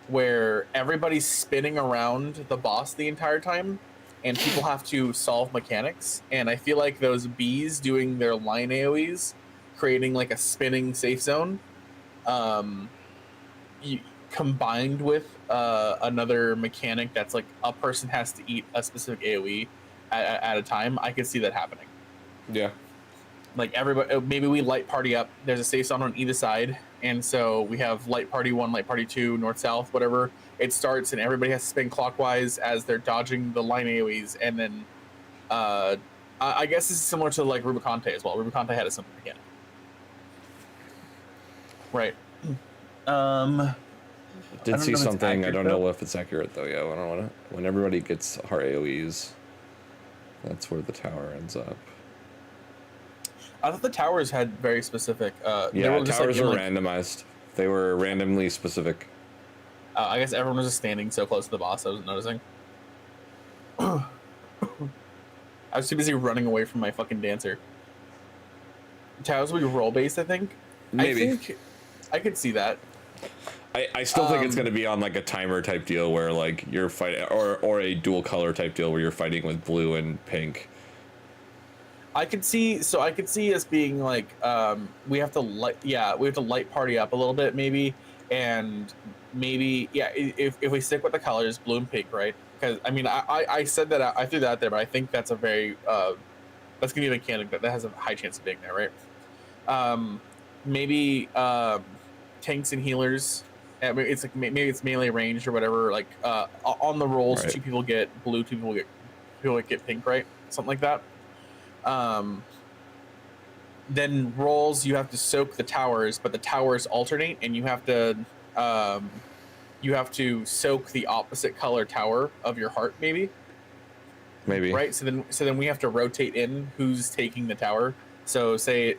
where everybody's spinning around the boss the entire time, and people have to solve mechanics. And I feel like those bees doing their line AoEs, creating like a spinning safe zone, combined with another mechanic that's like a person has to eat a specific AoE at a time. I could see that happening. Yeah. Like everybody, maybe we light party up. There's a safe zone on either side, and so we have light party 1, light party 2, north south, whatever. It starts, and everybody has to spin clockwise as they're dodging the line AoEs, and then I guess this is similar to like Rubicante as well. Rubicante had a similar mechanic, right? Did see something. I don't know if it's accurate though. Yeah, I don't know when everybody gets heart AoEs, that's where the tower ends up. I thought the towers had very specific. Yeah, towers were randomized. They were randomly specific. I guess everyone was just standing so close to the boss. I wasn't noticing. I was too busy running away from my fucking dancer. Towers will be role based, I think. Maybe. I think I could see that. I still think it's going to be on like a timer type deal where like you're fighting, or a dual color type deal where you're fighting with blue and pink. I could see us being like we have to light party up a little bit maybe, and maybe if we stick with the colors blue and pink, right? Because I mean I said that I threw that out there, but I think that's a very that's gonna be a mechanic that has a high chance of being there, right? Maybe tanks and healers. I mean, it's like maybe it's melee ranged or whatever. Like on the rolls, right. 2 people get blue, 2 people get pink, right? Something like that. Then rolls, you have to soak the towers, but the towers alternate, and you have to soak the opposite color tower of your heart, maybe. Right. So then we have to rotate in who's taking the tower. So let's say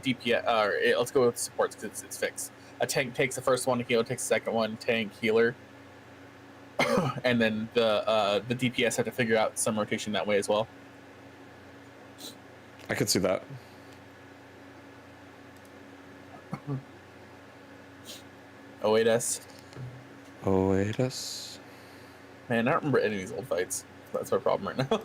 DPS. Let's go with supports because it's fixed. A tank takes the first one, a healer takes the second one. Tank, healer. and then the DPS have to figure out some rotation that way as well. I could see that. O8S. O8S. Man, I don't remember any of these old fights. That's my problem right now.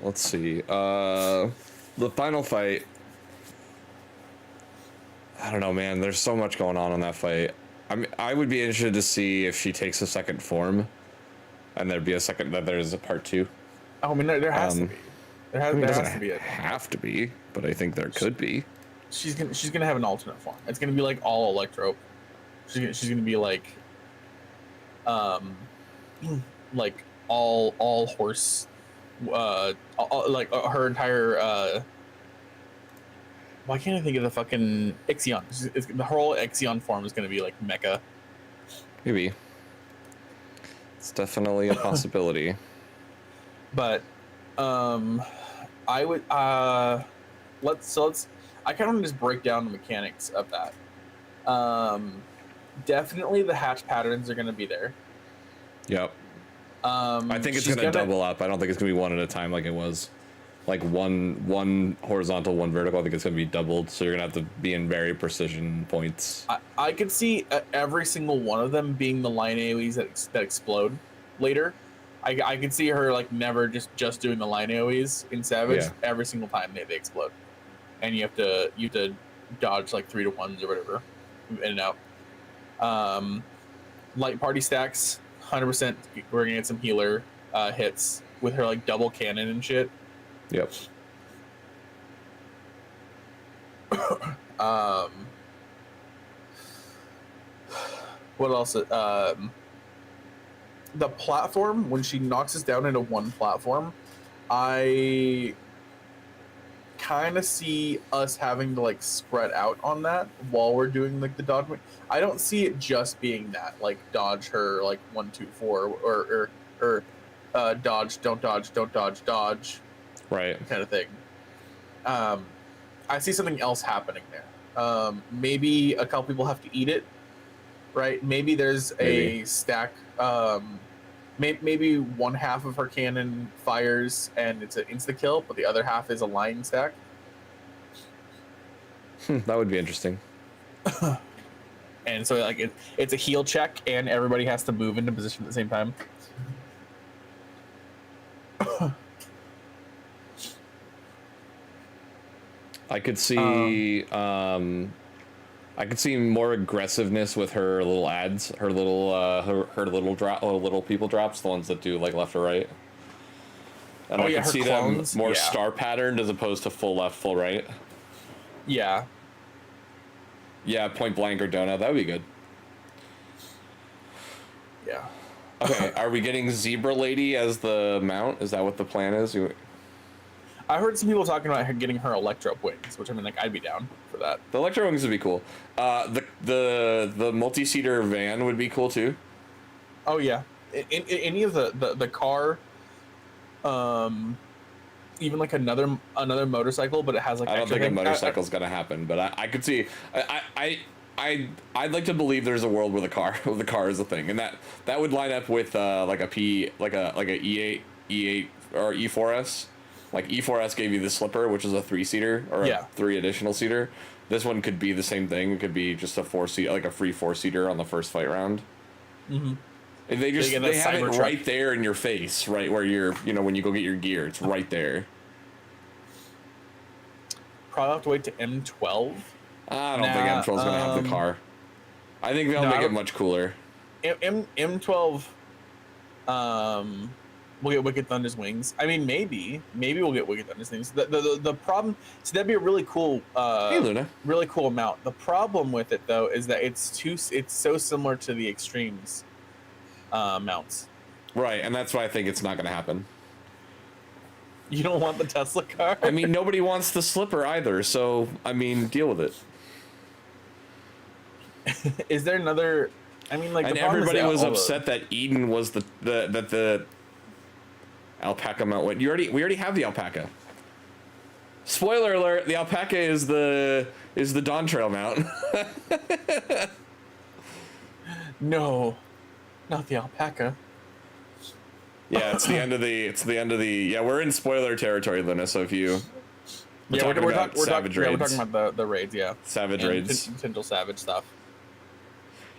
Let's see. The final fight. I don't know, man. There's so much going on in that fight. I mean, I would be interested to see if she takes a second form, and there'd be a second. That there's a part 2. Oh, I mean, there has to be. There has to be. Have to be, but I think there could be. She's gonna have an alternate form. It's gonna be like all electro. She's gonna be like like all horse. Like her entire. Why can't I think of the fucking Ixion? The whole Ixion form is gonna be like mecha. Maybe. It's definitely a possibility. But I would let's I kind of want to just break down the mechanics of that. Definitely the hatch patterns are going to be there. Yep. I think it's going to double up. I don't think it's going to be one at a time like it was. Like one horizontal, one vertical. I think it's going to be doubled. So you're going to have to be in very precision points. I could see every single one of them being the line AoEs that explode later. I could see her like never just doing the line AoEs in Savage. Yeah. Every single time they explode, and you have to dodge like 3 to 1s or whatever, in and out. Light party stacks, 100%. We're gonna get some healer hits with her like double cannon and shit. Yep. What else? The platform, when she knocks us down into one platform, I kind of see us having to like spread out on that while we're doing like the dodge. I don't see it just being that, like dodge her like 1, 2, 4 or dodge, don't dodge, don't dodge, dodge, right, kind of thing. I see something else happening there. Maybe a couple people have to eat it, right? Maybe there's a stack. Maybe one half of her cannon fires and it's an insta kill, but the other half is a line stack. That would be interesting. And so like it's a heal check and everybody has to move into position at the same time. I could see I could see more aggressiveness with her little ads, her little little people drops, the ones that do like left or right. And I could see clones, them more star patterned as opposed to full left, full right. Yeah. Yeah, point blank or donut, that would be good. Yeah. Okay, are we getting Zebra Lady as the mount? Is that what the plan is? I heard some people talking about her getting her electro wings, which I mean, like, I'd be down for that. The electro wings would be cool. The multi-seater van would be cool too. Oh yeah, in any of the car, even like another motorcycle, but it has like. I don't think a motorcycle's gonna happen, but I could see. I'd like to believe there's a world where the car is a thing, and that would line up with like a E8 or E4S. Like E4S gave you the slipper, which is a 3-seater or a 3 additional seater. This one could be the same thing. It could be just a 4-seat, like a free 4-seater on the first fight round. Mm-hmm. And they have it right there in your face, right where you're, when you go get your gear, it's right there. Probably have to wait to M12. I don't think M12's gonna have the car. I think they'll make it much cooler. M12. We'll get Wicked Thunder's wings. I mean, maybe we'll get Wicked Thunder's wings. The problem, so that'd be a really cool, hey Luna, really cool mount. The problem with it though is that it's so similar to the Extremes mounts. Right, and that's why I think it's not going to happen. You don't want the Tesla car? I mean, nobody wants the slipper either. So I mean, deal with it. Is there another? I mean, like, and everybody was upset that Eden was the alpaca mount. We already have the alpaca. Spoiler alert: the alpaca is the Dawn Trail mount. No, not the alpaca. Yeah, it's the end of the. Yeah, we're in spoiler territory, Luna. So if you, we're talking about savage raids. We're talking about the raids, yeah. Savage raids. Potential savage stuff.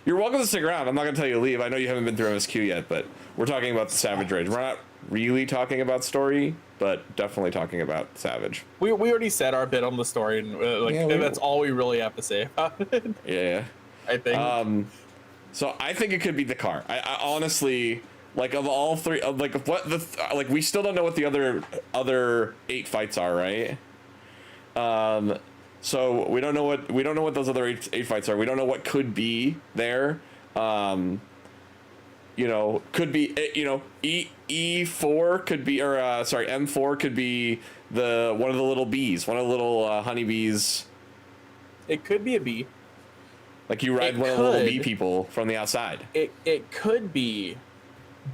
You're welcome to stick around. I'm not gonna tell you to leave. I know you haven't been through MSQ yet, but we're talking about the savage raids. We're not really talking about story, but definitely talking about savage. We already said our bit on the story, and that's all we really have to say about it. Yeah. I think. So I think it could be the car. I honestly, like, of all three, like, what like, we still don't know what the other 8 fights are, right? So we don't know what those other eight fights are. We don't know what could be there. You know, could be, you know, E4 could be, or sorry, M4 could be one of the little bees, one of the little honeybees. It could be a bee. Like you ride one of the little bee people from the outside. It could be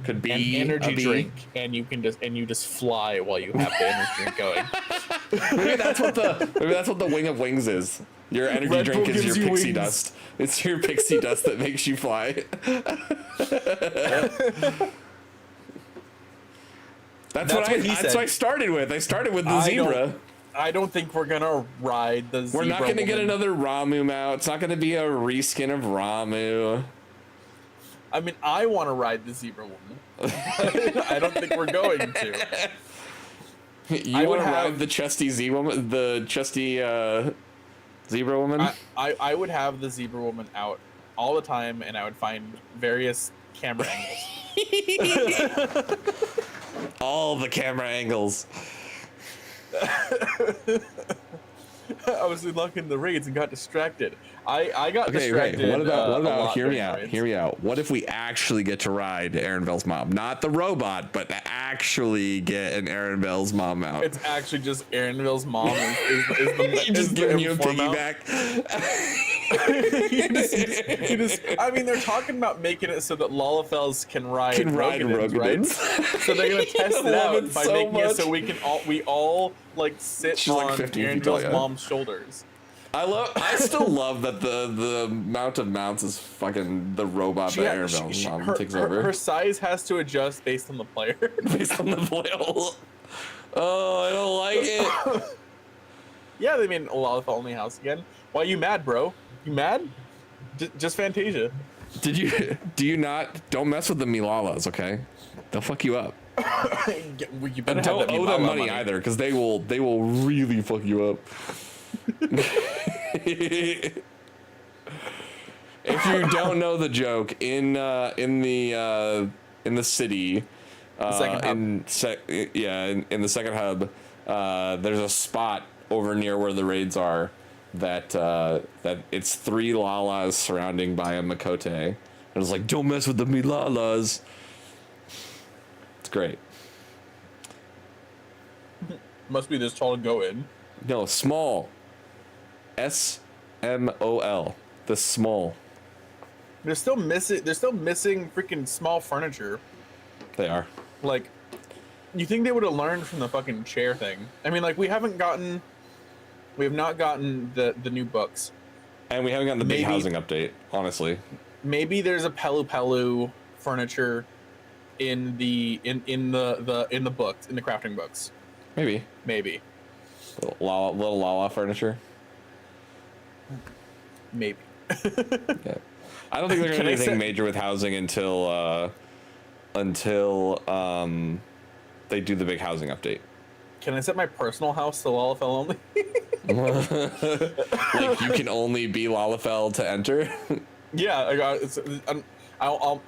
an energy drink, and you just fly while you have the energy drink going. Maybe that's what the wing of wings is. Your energy Red drink Bull is your gives you pixie wings. dust. It's your pixie dust that makes you fly. That's what I started with. I started with the zebra. I don't think we're gonna ride the zebra. We're not gonna get another Ramu mount. It's not gonna be a reskin of Ramu. I mean, I want to ride the zebra woman. I don't think we're going to. You want to ride the chesty zebra woman? The chesty zebra woman? I would have the zebra woman out all the time, and I would find various camera angles. All the camera angles. I was unlocking the raids and got distracted. I got distracted. What about hear me out. What if we actually get to ride Aaron Bell's mom? Not the robot, but actually get an Aaron Bell's mom out. It's actually just Aaron Bell's mom is just giving you a piggyback. he just, I mean, they're talking about making it so that Lalafels can ride Rogadins, right? So they're gonna test it out by making it so we all like sit She's on like 50 Aaron feet tall, Bell's mom's shoulders. I still love that the mount of mounts is fucking the robot that Aaron Bell's mom takes over. Her size has to adjust based on the player. Based on the player. Oh, I don't like it. Yeah, they made Lalafell only house again. Why you mad, bro? You mad? Just Fantasia. Do you not? Don't mess with the Milalas, okay? They'll fuck you up. You better And don't owe them money either, because they will really fuck you up. If you don't know the joke, in the city, in the second hub, there's a spot over near where the raids are that it's 3 Lalas surrounding by a Makote. And it's like, don't mess with the Milalas. It's great. Must be this tall to go in. No, small. SMOL. The small. They're still missing freaking small furniture. They are. Like, you think they would have learned from the fucking chair thing? I mean, like, we have not gotten the new books. And we haven't gotten the big housing update, honestly. Maybe there's a Pelu furniture in the books, in the crafting books. Maybe. Little Lala furniture. Maybe. Yeah. I don't think there's anything major with housing until they do the big housing update. Can I set my personal house to Lalafell only? Like you can only be Lalafell to enter. Yeah, I got it's. I'll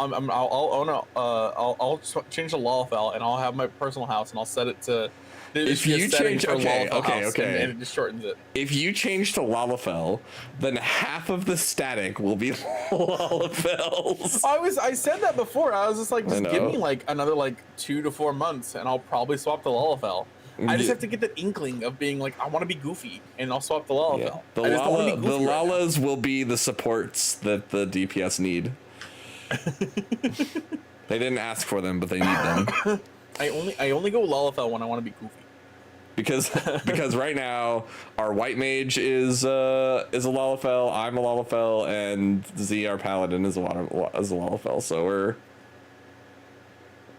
change to Lalafell and I'll have my personal house and I'll set it to. If you change, okay, and it just shortens it. If you change to Lalafell, then half of the static will be Lalafells. I said that before. I was just like, just give me like another 2 to 4 months, and I'll probably swap to Lalafell. I just have to get that inkling of being like, I want to be goofy, and I'll swap to Lalafell. Yeah. The Lalas will be the supports that the DPS need. They didn't ask for them, but they need them. I only go Lalafell when I want to be goofy. because right now our white mage is a Lalafell, I'm a Lalafell, and Z, our paladin, is a Lalafell. So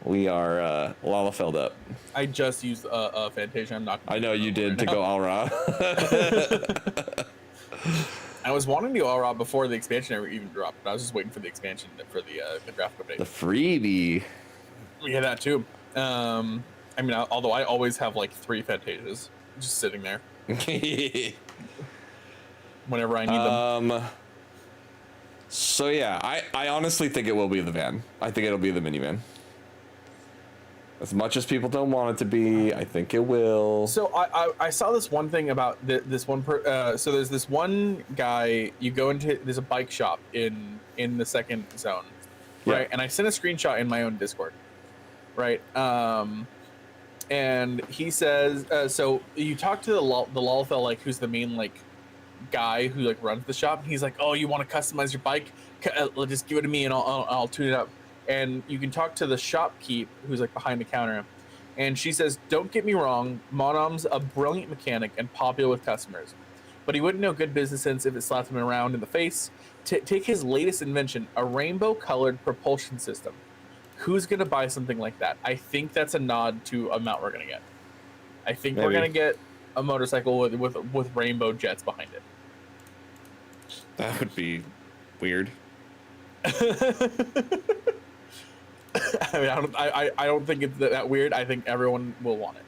we are Lalafelled up. I just used a Fantasia. I'm not. I know you did to go Alra. I was wanting to go Alra before the expansion ever even dropped, but I was just waiting for the expansion for the graphic update. The freebie. Yeah, that too. I mean, although I always have like 3 Fantasias just sitting there whenever I need them. So yeah, I honestly think it will be the van. I think it'll be the minivan. As much as people don't want it to be, I think it will. So I saw this one thing about this one. So there's this one guy. You go into there's a bike shop in the second zone, right? And I sent a screenshot in my own Discord, right? And he says, so you talk to the Lalafell, like who's the main like guy who like runs the shop. And he's like, oh, you want to customize your bike? Just give it to me and I'll tune it up. And you can talk to the shopkeep who's like behind the counter, and she says, don't get me wrong, Monom's a brilliant mechanic and popular with customers, but he wouldn't know good business sense if it slapped him around in the face. Take his latest invention, a rainbow colored propulsion system. Who's gonna buy something like that? I think that's a nod to a mount we're gonna get. I think we're gonna get a motorcycle with rainbow jets behind it. That would be weird. I mean, I don't think it's that weird. I think everyone will want it.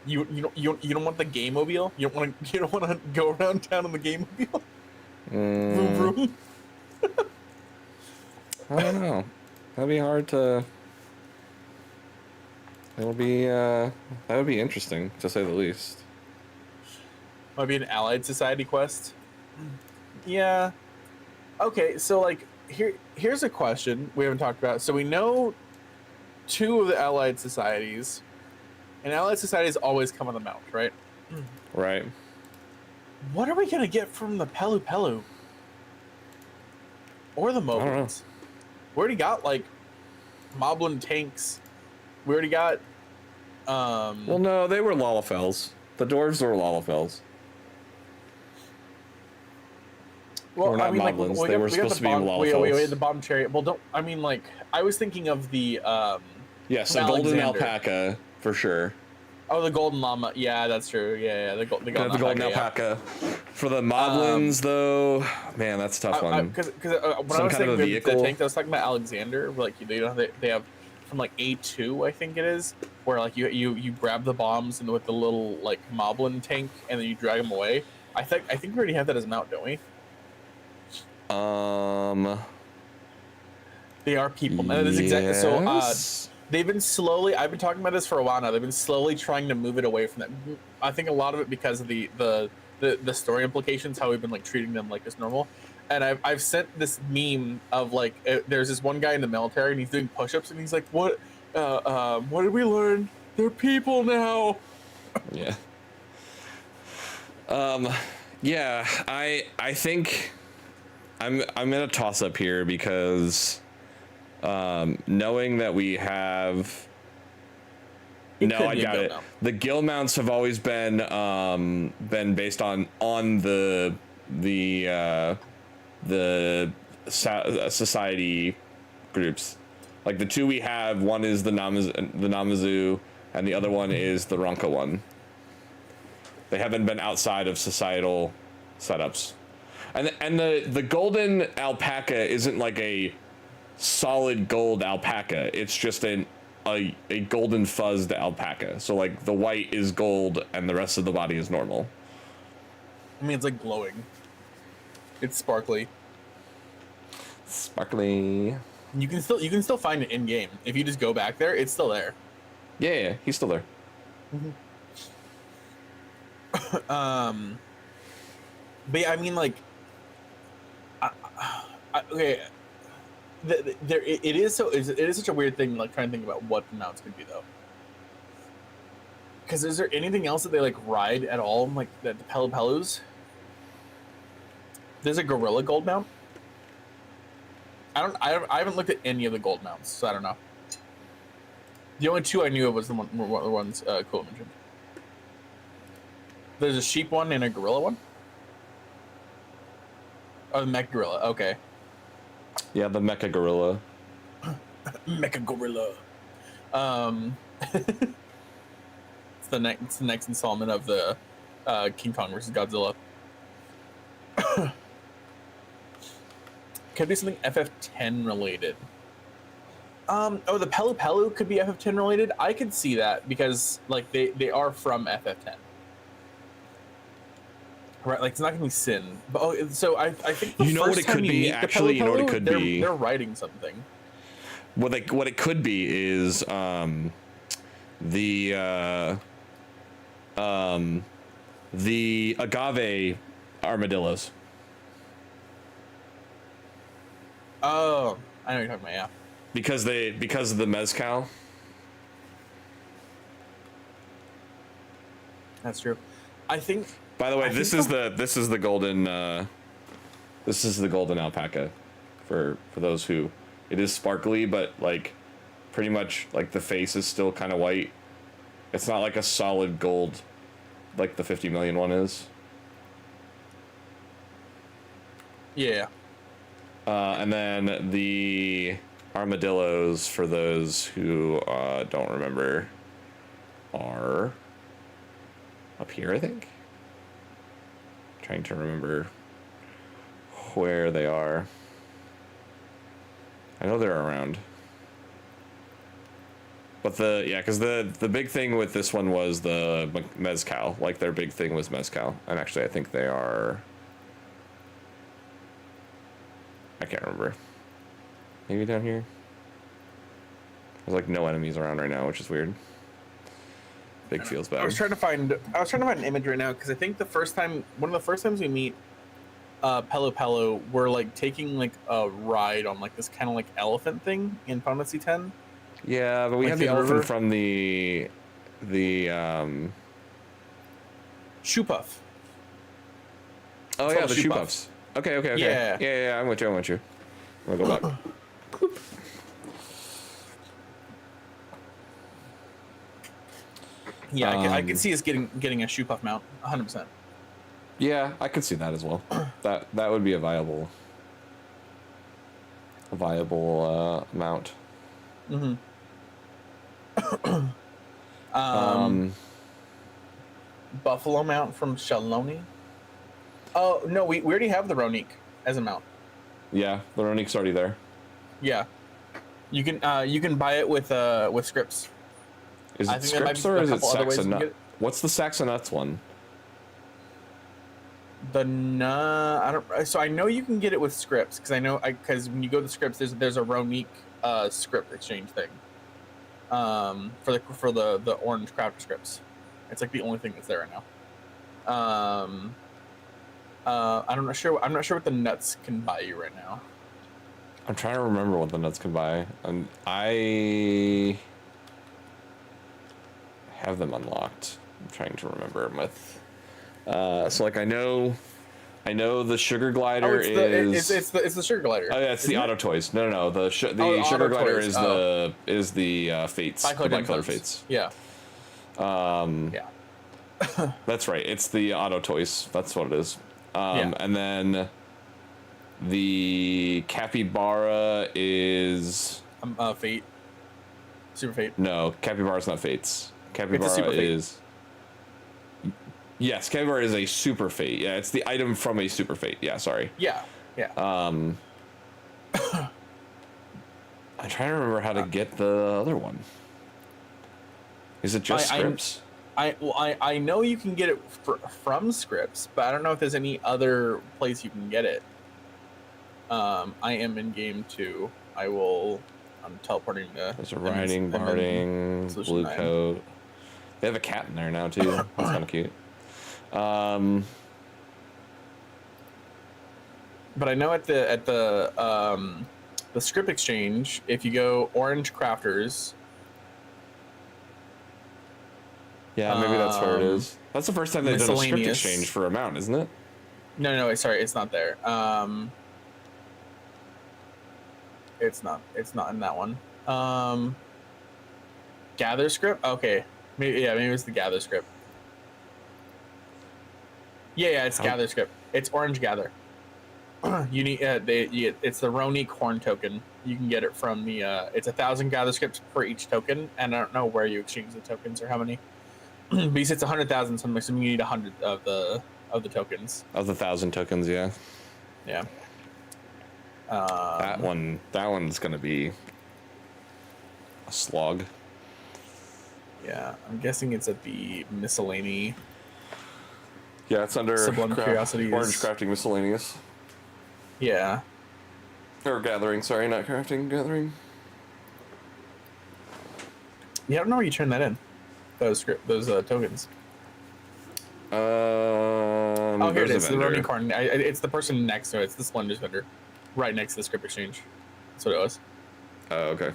You don't want the Game-mobile? You don't want to go around town on the Game-mobile? Vroom vroom. I don't know. That'd be hard to. It'll be that would be interesting to say the least. Might be an Allied Society quest. Yeah. Okay, so like here's a question we haven't talked about. So we know 2 of the Allied Societies, and Allied Societies always come on the mount, right? Right. What are we gonna get from the Pelu Pelu? Or the Moblins? We already got like Moblin tanks. We already got well, no, they were Lalafells. The dwarves were Lalafells. Well, not I mean, Moblins. like, they were supposed to be Lalafells. We had the bomb chariot. Well, don't. I mean, like, I was thinking of the. Yes, a golden alpaca for sure. Oh, the golden llama. Yeah, that's true. Yeah, the golden alpaca. For the Moblins, though, man, that's a tough one. Because when I was saying the tank, I was talking about Alexander. Like, they have from like A2, I think it is, where like you grab the bombs and with the little like Moblin tank, and then you drag them away. I think we already have that as a mount, don't we? They are people. Yes. That is exactly so. They've been slowly. I've been talking about this for a while now. They've been slowly trying to move it away from that. I think a lot of it because of the story implications, how we've been like treating them like it's normal. And I've sent this meme of like there's this one guy in the military and he's doing push-ups and he's like, what did we learn? They're people now. Yeah. Yeah. I think I'm gonna toss up here because knowing that we have I got it. The guild mounts have always been based on the society groups. Like the 2 we have, one is the Namazu and the other one is the Ronka one. They haven't been outside of societal setups. And the golden alpaca isn't like a solid gold alpaca. It's just a golden fuzzed alpaca. So like the white is gold and the rest of the body is normal. I mean, it's like glowing. It's sparkly. Sparkly. You can still find it in game. If you just go back there, it's still there. Yeah, he's still there. Mm-hmm. But yeah, I mean, like, okay. It is such a weird thing, like trying to think about what the mounts could be though. Because is there anything else that they like ride at all, like the Pelu Pelus? There's a gorilla gold mount. I haven't looked at any of the gold mounts, so I don't know. The only two I knew of was the ones Cool mentioned. There's a sheep one and a gorilla one. Oh, the mech gorilla. Okay. Yeah, the mecha gorilla. Mecha gorilla. It's the next installment of the King Kong versus Godzilla. Could be something FF10 related. Oh, the Pelu Pelu could be FF10 related. I could see that because like they are from FF10. Right, like it's not gonna be Sin. But so I think the You know first what it time could you be? meet the Actually, Pelu you know what it Pelu, could they're, be? They're writing something. What it could be is the agave armadillos. Oh, I know what you're talking about. Yeah, Because of the mezcal. that's true. I think. By the way, I this think is the golden alpaca for those who, it is sparkly, but like pretty much like the face is still kind of white. It's not like a solid gold like the 50 million one is. Yeah. And then the armadillos, for those who don't remember, are up here, I think. Trying to remember where they are. I know they're around. But because the big thing with this one was the mezcal. Like their big thing was mezcal. And actually I think they are, I can't remember. Maybe down here? There's like no enemies around right now, which is weird. Big feels bad. I was trying to find an image right now because I think one of the first times we meet Pelu Pelu, we're like taking like a ride on like this kind of like elephant thing in Final Fantasy X. Yeah, but we Like have the the elephant river? from the Shoe Puff. oh It's yeah, called the shoe shoe puffs. puffs. Okay. Yeah. I'm with you. I'm gonna go back. Yeah, I could see us getting a Shoe Puff mount, 100%. Yeah, I could see that as well. That would be a viable mount. Mm-hmm. Buffalo mount from Shaloni. Oh no, we already have the Ronique as a mount. Yeah, the Ronique's already there. Yeah, you can buy it with scripts. Is I it think there might be Scripps or a is it couple other ways you can Saxonut? get it. What's the Saxonuts one? So I know you can get it with scripts because when you go to scripts, there's a Ronique script exchange thing. For the orange crafter scripts, it's like the only thing that's there right now. I'm not sure what the nuts can buy you right now. I'm trying to remember what the nuts can buy, and I have them unlocked. I'm trying to remember them with. So like I know the sugar glider it's the sugar glider. Oh yeah, it's the auto toys. No. The sugar auto glider toys. is the fates. The bicolor fates. Yeah. Yeah. That's right. It's the auto toys. That's what it is. Yeah. And then the capybara is Fate. Super Fate. no. Capybara's not fates. Capybara super fate. is. Yes, capybara is a super fate. Yeah, it's the item from a super fate. Yeah, sorry. Yeah. Yeah. I'm trying to remember how to get the other one. Is it just scripts? I know you can get it from scripts, but I don't know if there's any other place you can get it. I am in game 2. I'm teleporting to. There's a riding, barding, blue coat. They have a cat in there now too. That's kind of cute. But I know at the script exchange, if you go orange crafters. Yeah, maybe that's where it is. That's the first time they've done a script exchange for a mount, isn't it? No, sorry, it's not there. It's not in that one. Gather script. Okay, maybe it's the gather script. Yeah, it's gather script. It's orange gather. You need it's the Roni corn token. You can get it from the it's 1,000 gather scripts per each token, and I don't know where you exchange the tokens or how many. Because it's 100,000 something, so you need 100 of the tokens. Of the 1,000 tokens, yeah. Yeah. That one's gonna be a slog. Yeah, I'm guessing it's at the miscellany. Yeah, it's under Sublime Curiosities. Orange crafting miscellaneous. Yeah. Or gathering, sorry, not crafting, gathering. Yeah, I don't know where you turn that in. Those tokens. Oh, here it is. The Roni Corn. It's the person next to it. It's the Slender's vendor, right next to the script exchange. That's what it was. Oh, okay.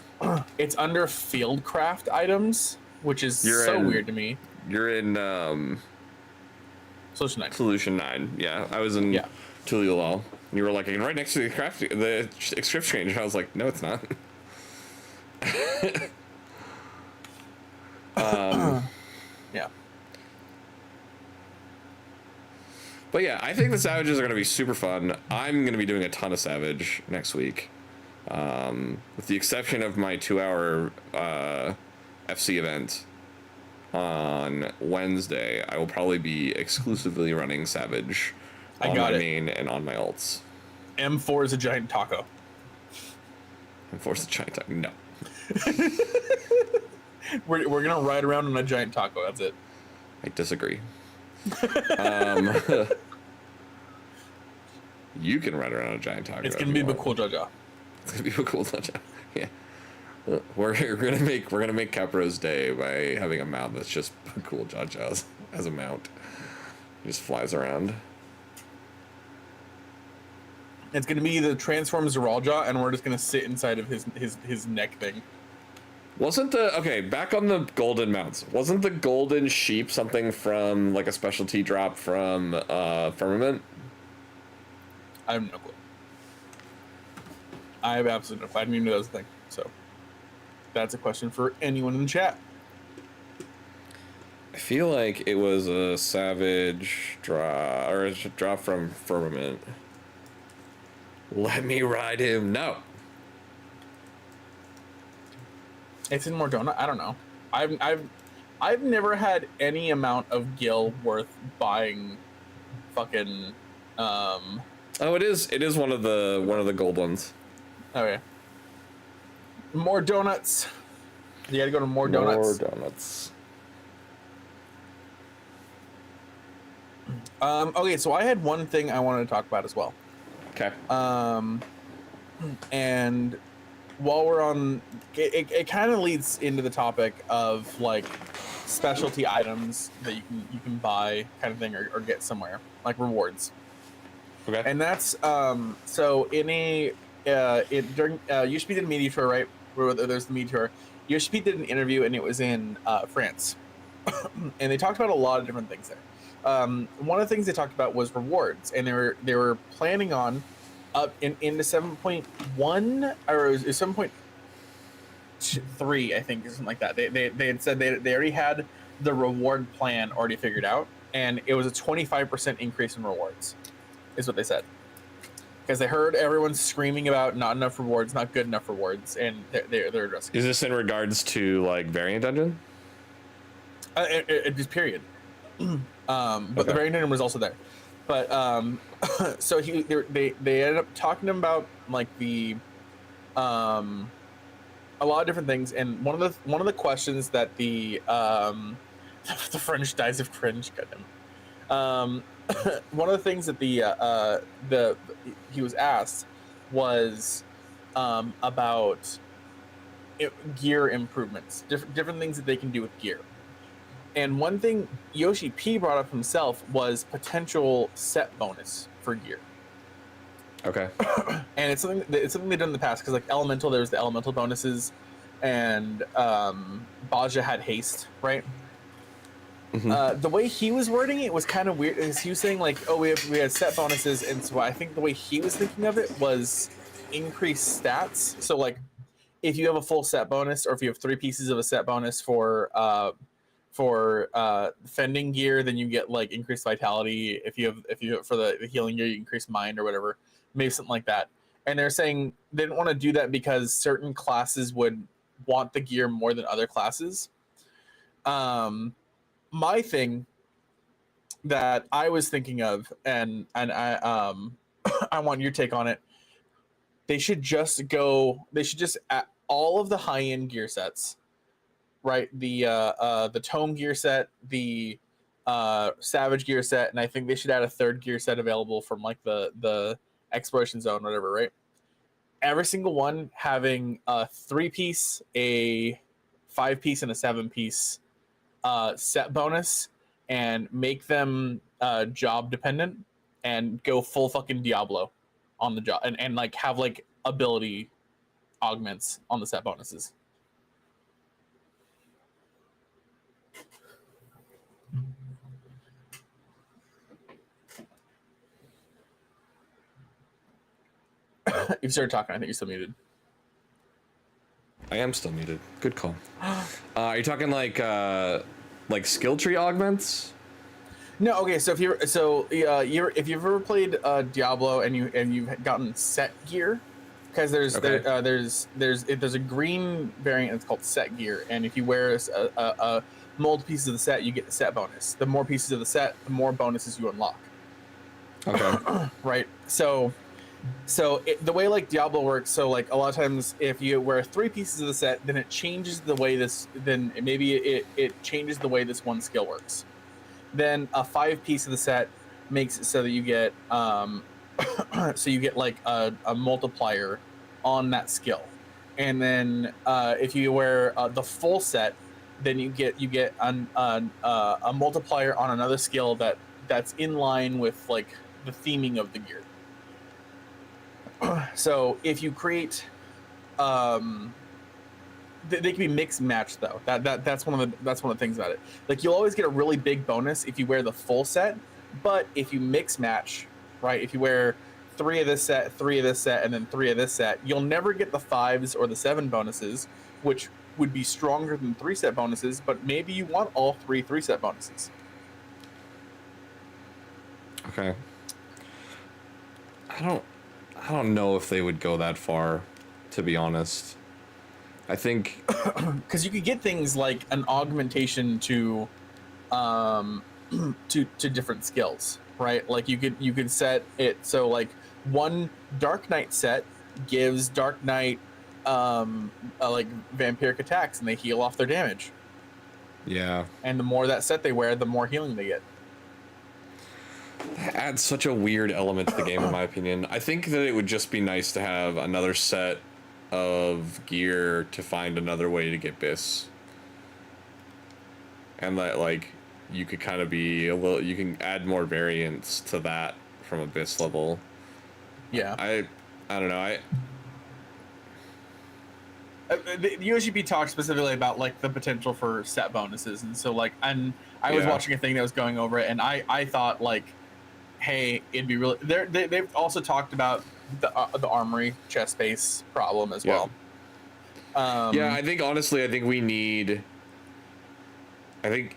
It's under Fieldcraft items, which is weird to me. You're in Solution 9. Solution 9. Yeah, I was in Tululal. You were like right next to the script exchange. I was like, no, it's not. Yeah. But yeah, I think the Savages are going to be super fun. I'm going to be doing a ton of Savage next week. With the exception of my 2-hour FC event on Wednesday, I will probably be exclusively running Savage on my main and on my ults. M4 is a giant taco. M4 is a giant taco? No. We're going to ride around on a giant taco. That's it. I disagree. You can ride around a giant taco. It's gonna be Bakul Jaja. It's gonna be Bakul Jaja. Yeah. We're gonna make Capro's day by having a mount that's just Bakul Jaja as a mount. He just flies around. It's gonna be the transform Zeralja, and we're just gonna sit inside of his neck thing. Wasn't back on the golden mounts, wasn't the golden sheep something from like a specialty drop from Firmament? I have no clue. I have absolutely no clue. I didn't even know that was a thing. So that's a question for anyone in the chat. I feel like it was a Savage draw or a drop from Firmament. Let me ride him. No. It's in Mordona. I don't know. I've never had any amount of gil worth buying. Fucking. Oh, it is one of the gold ones. Okay. More donuts. You gotta go to more donuts. More donuts. Okay, so I had one thing I wanted to talk about as well. Okay. And while we're on, it kind of leads into the topic of like specialty items that you can buy, kind of thing, or get somewhere, like rewards. Okay. And that's so in a during USP did a media tour, right? Where there's the media tour. USP did an interview, and it was in France, and they talked about a lot of different things there. One of the things they talked about was rewards, and they were planning on up in the 7.1 or 7.3, I think, or something like that. They had said they already had the reward plan already figured out, and it was a 25% increase in rewards, is what they said. Because they heard everyone screaming about not enough rewards, not good enough rewards, and they're addressing. Is this in regards to like variant dungeon? It just period. But the variant dungeon was also there. But so they ended up talking to him about like the a lot of different things, and one of the questions that the French dies of cringe, goddamn. One of the things that he was asked was about gear improvements, different things that they can do with gear. And one thing Yoshi P brought up himself was potential set bonus for gear. Okay. And it's something they've done in the past, because like Elemental, there was the Elemental bonuses, and Baja had haste, right? Mm-hmm. The way he was wording it was kind of weird. Is he was saying like, oh, we had set bonuses, and so I think the way he was thinking of it was increased stats. So like, if you have a full set bonus, or if you have 3 pieces of a set bonus for fending gear, then you get like increased vitality. If you have for the healing gear, you increase mind or whatever, maybe something like that. And they're saying they didn't want to do that because certain classes would want the gear more than other classes. My thing that I was thinking of, and I I want your take on it. They should just add all of the high end gear sets, right? The tome gear set, the savage gear set, and I think they should add a third gear set available from like the exploration zone, whatever, right? Every single one having a 3-piece, a 5-piece, and a 7-piece set bonus, and make them job dependent, and go full fucking Diablo on the job, and like have like ability augments on the set bonuses. You started talking. I think you're still muted. I am still muted. Good call. Are you talking like skill tree augments? No, okay. So if you've ever played Diablo and you've gotten set gear, because there's a green variant that's called set gear, and if you wear a multiple pieces of the set, you get the set bonus. The more pieces of the set, the more bonuses you unlock. Okay. Right. So the way like Diablo works, so like a lot of times if you wear 3 pieces of the set, then it changes the way it changes the way this one skill works. Then a 5-piece of the set makes it so that you get so you get like a multiplier on that skill. And then if you wear the full set, then you get a multiplier on another skill that's in line with like the theming of the gear. So if you create they can be mixed matched though. That's one of the things about it. Like you'll always get a really big bonus if you wear the full set, but if you mix match, right? If you wear 3 of this set, 3 of this set, and then 3 of this set, you'll never get the 5s or the 7 bonuses, which would be stronger than 3 set bonuses, but maybe you want all 3 set bonuses. Okay. I don't know if they would go that far, to be honest. I think because you could get things like an augmentation to different skills, right? Like you could set it so like one Dark Knight set gives Dark Knight like vampiric attacks, and they heal off their damage. Yeah. And the more that set they wear, the more healing they get. That adds such a weird element to the game, in my opinion. I think that it would just be nice to have another set of gear to find another way to get bis. And that, like, you could kind of be a little, you can add more variance to that from a bis level. Yeah. I don't know. The USGP talked specifically about like the potential for set bonuses, and so like, and I was watching a thing that was going over it, and I thought like, hey, it'd be really. They've also talked about the armory chest space problem as well. Yeah, I think honestly, I think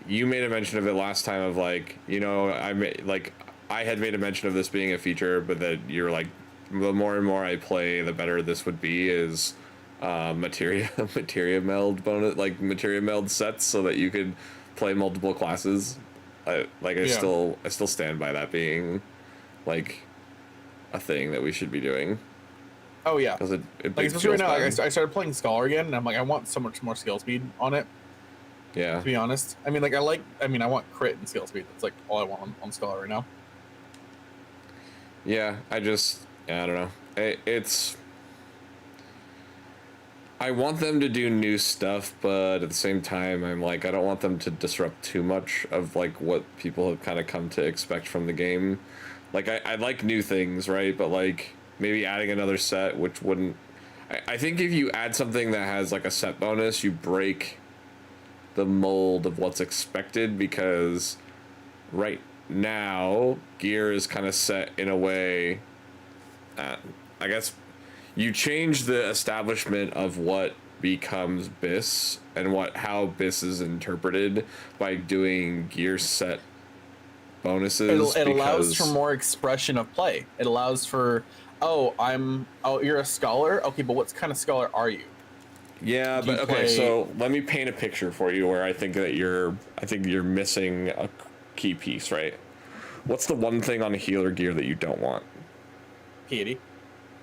you made a mention of it last time of like, you know, I had made a mention of this being a feature, but that you're like, the more and more I play, the better this would be is materia meld bonus, like materia meld sets, so that you could play multiple classes. I still stand by that being like a thing that we should be doing. Oh yeah, because it like especially right now, like, I started playing Scholar again, and I'm like, I want so much more skill speed on it. Yeah. To be honest, I mean, like I want crit and skill speed. That's like all I want on Scholar right now. Yeah, I don't know. I want them to do new stuff, but at the same time, I'm like, I don't want them to disrupt too much of like what people have kind of come to expect from the game. Like, I like new things, right? But like maybe adding another set, which wouldn't. I think if you add something that has like a set bonus, you break the mold of what's expected, because right now gear is kind of set in a way that I guess you change the establishment of what becomes BIS and how BIS is interpreted by doing gear set bonuses. It allows for because more expression of play. It allows for, oh, you're a scholar. Okay, but what kind of scholar are you? yeah, Do you but okay, play- so let me paint a picture for you where I think you're missing a key piece, right? What's the one thing on a healer gear that you don't want? Piety.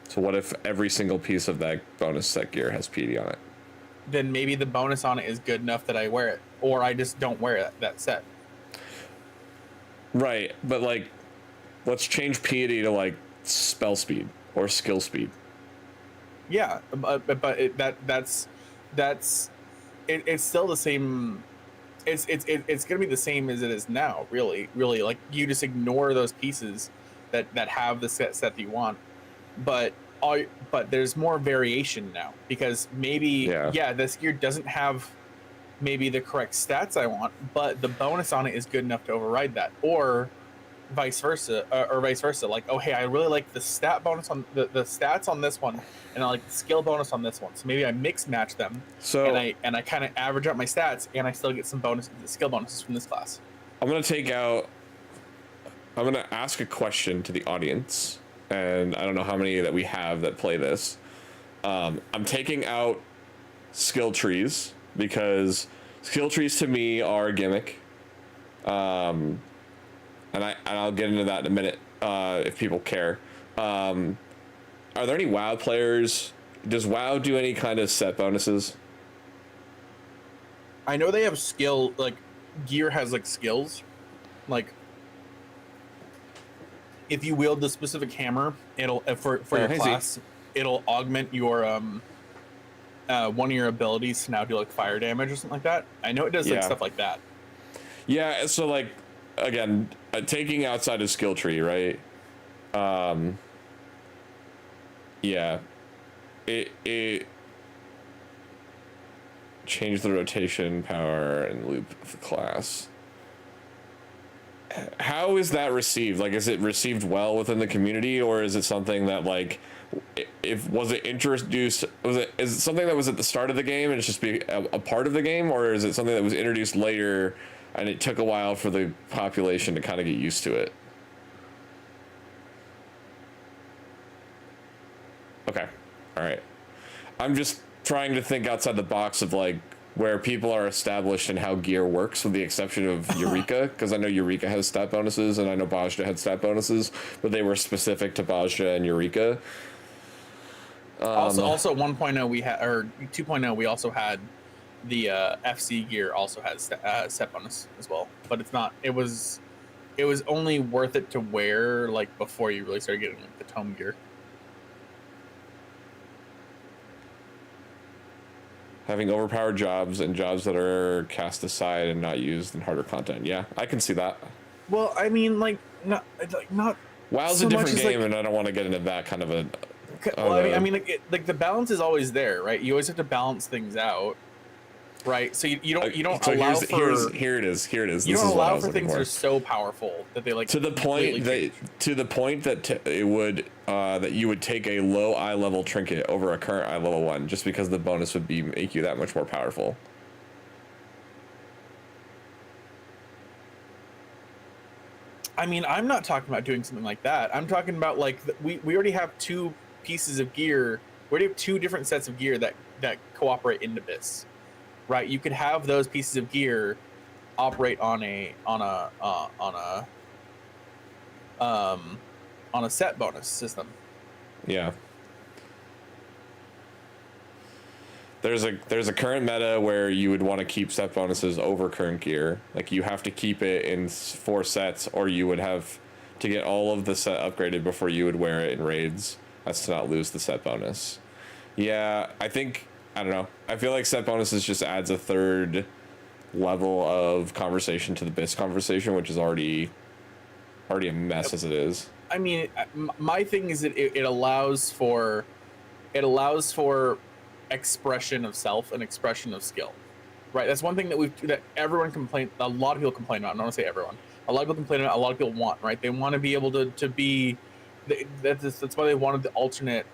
So what if every single piece of that bonus set gear has PD on it? Then maybe the bonus on it is good enough that I wear it, or I just don't wear that set. Right, but like, let's change piety to like spell speed or skill speed. Yeah, but that's it's still the same. It's gonna be the same as it is now. Really, like you just ignore those pieces that have the set that you want, but there's more variation now because maybe this gear doesn't have maybe the correct stats I want, but the bonus on it is good enough to override that, or vice versa. Like, oh hey, I really like the stat bonus on the stats on this one, and I like the skill bonus on this one. So maybe I mix match them, So and I kind of average out my stats, and I still get some skill bonuses from this class. I'm gonna ask a question to the audience, and I don't know how many that we have that play this. I'm taking out skill trees because skill trees to me are a gimmick. And I'll get into that in a minute if people care. Are there any WoW players? Does WoW do any kind of set bonuses? I know they have skill, like gear has like skills, like if you wield the specific hammer, it'll for your class, it'll augment your one of your abilities to now do like fire damage or something like that. I know it does like stuff like that. Yeah, so like again, taking outside of skill tree, right? Yeah, it change the rotation power and loop of the class. How is that received? Like, is it received well within the community, or is it something that like, was it introduced? Is it something that was at the start of the game and it's just be a part of the game, or is it something that was introduced later and it took a while for the population to kind of get used to it? Okay, all right. I'm just trying to think outside the box of like where people are established and how gear works, with the exception of Eureka, because I know Eureka has stat bonuses and I know Bajra had stat bonuses, but they were specific to Bajra and Eureka. Also 1.0 we had, or 2.0 we also had the FC gear also has set bonus as well, but it's not. It was only worth it to wear like before you really started getting like, the tome gear. Having overpowered jobs and jobs that are cast aside and not used in harder content. Yeah, I can see that. Well, I mean, like not. WoW's so a different game, like, and I don't want to get into that kind of a. Well, I mean, like the balance is always there, right? You always have to balance things out, right? So you don't so allow here it is. You this don't is allow for things that are so powerful that they like to the point that it would that you would take a low eye level trinket over a current eye level one just because the bonus would make you that much more powerful. I mean, I'm not talking about doing something like that. I'm talking about like we already have two pieces of gear. We already have two different sets of gear that cooperate into this, right? You could have those pieces of gear operate on a set bonus system. Yeah. There's a current meta where you would want to keep set bonuses over current gear. Like you have to keep it in 4 sets, or you would have to get all of the set upgraded before you would wear it in raids. That's to not lose the set bonus. Yeah, I don't know. I feel like set bonuses just adds a third level of conversation to the BIS conversation, which is already a mess as it is. I mean, my thing is that it allows for expression of self and expression of skill, right? That's one thing that everyone complain. A lot of people complain about. I don't want to say everyone. A lot of people complain about. A lot of people want, right? They want to be able to be That's why they wanted the alternate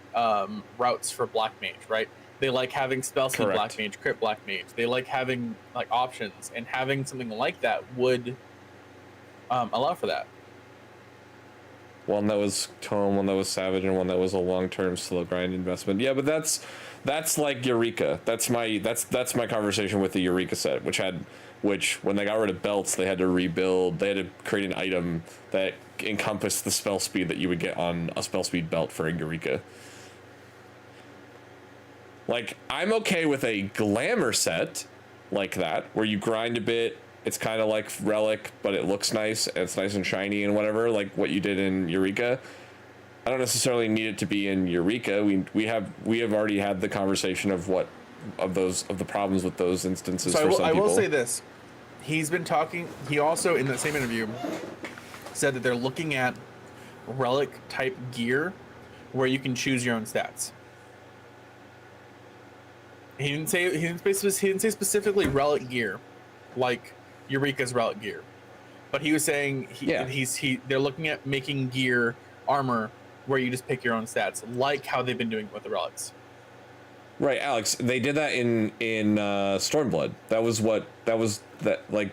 routes for Black Mage, right? They like having spell speed Black Mage, crit Black Mage. They like having like options, and having something like that would allow for that. One that was Tome, one that was Savage, and one that was a long-term slow grind investment. Yeah, but that's like Eureka. That's my conversation with the Eureka set, which when they got rid of belts, they had to rebuild. They had to create an item that encompassed the spell speed that you would get on a spell speed belt for a Eureka. Like, I'm okay with a glamour set like that, where you grind a bit. It's kind of like Relic, but it looks nice, and it's nice and shiny and whatever, like what you did in Eureka. I don't necessarily need it to be in Eureka. We have already had the conversation of the problems with those instances. So for some people. I will say this. He's been talking. He also, in that same interview, said that they're looking at Relic type gear where you can choose your own stats. He didn't say specifically Relic gear, like Eureka's Relic gear, but he was saying they're looking at making gear armor where you just pick your own stats, like how they've been doing with the relics. Right, Alex. They did that in Stormblood. That was like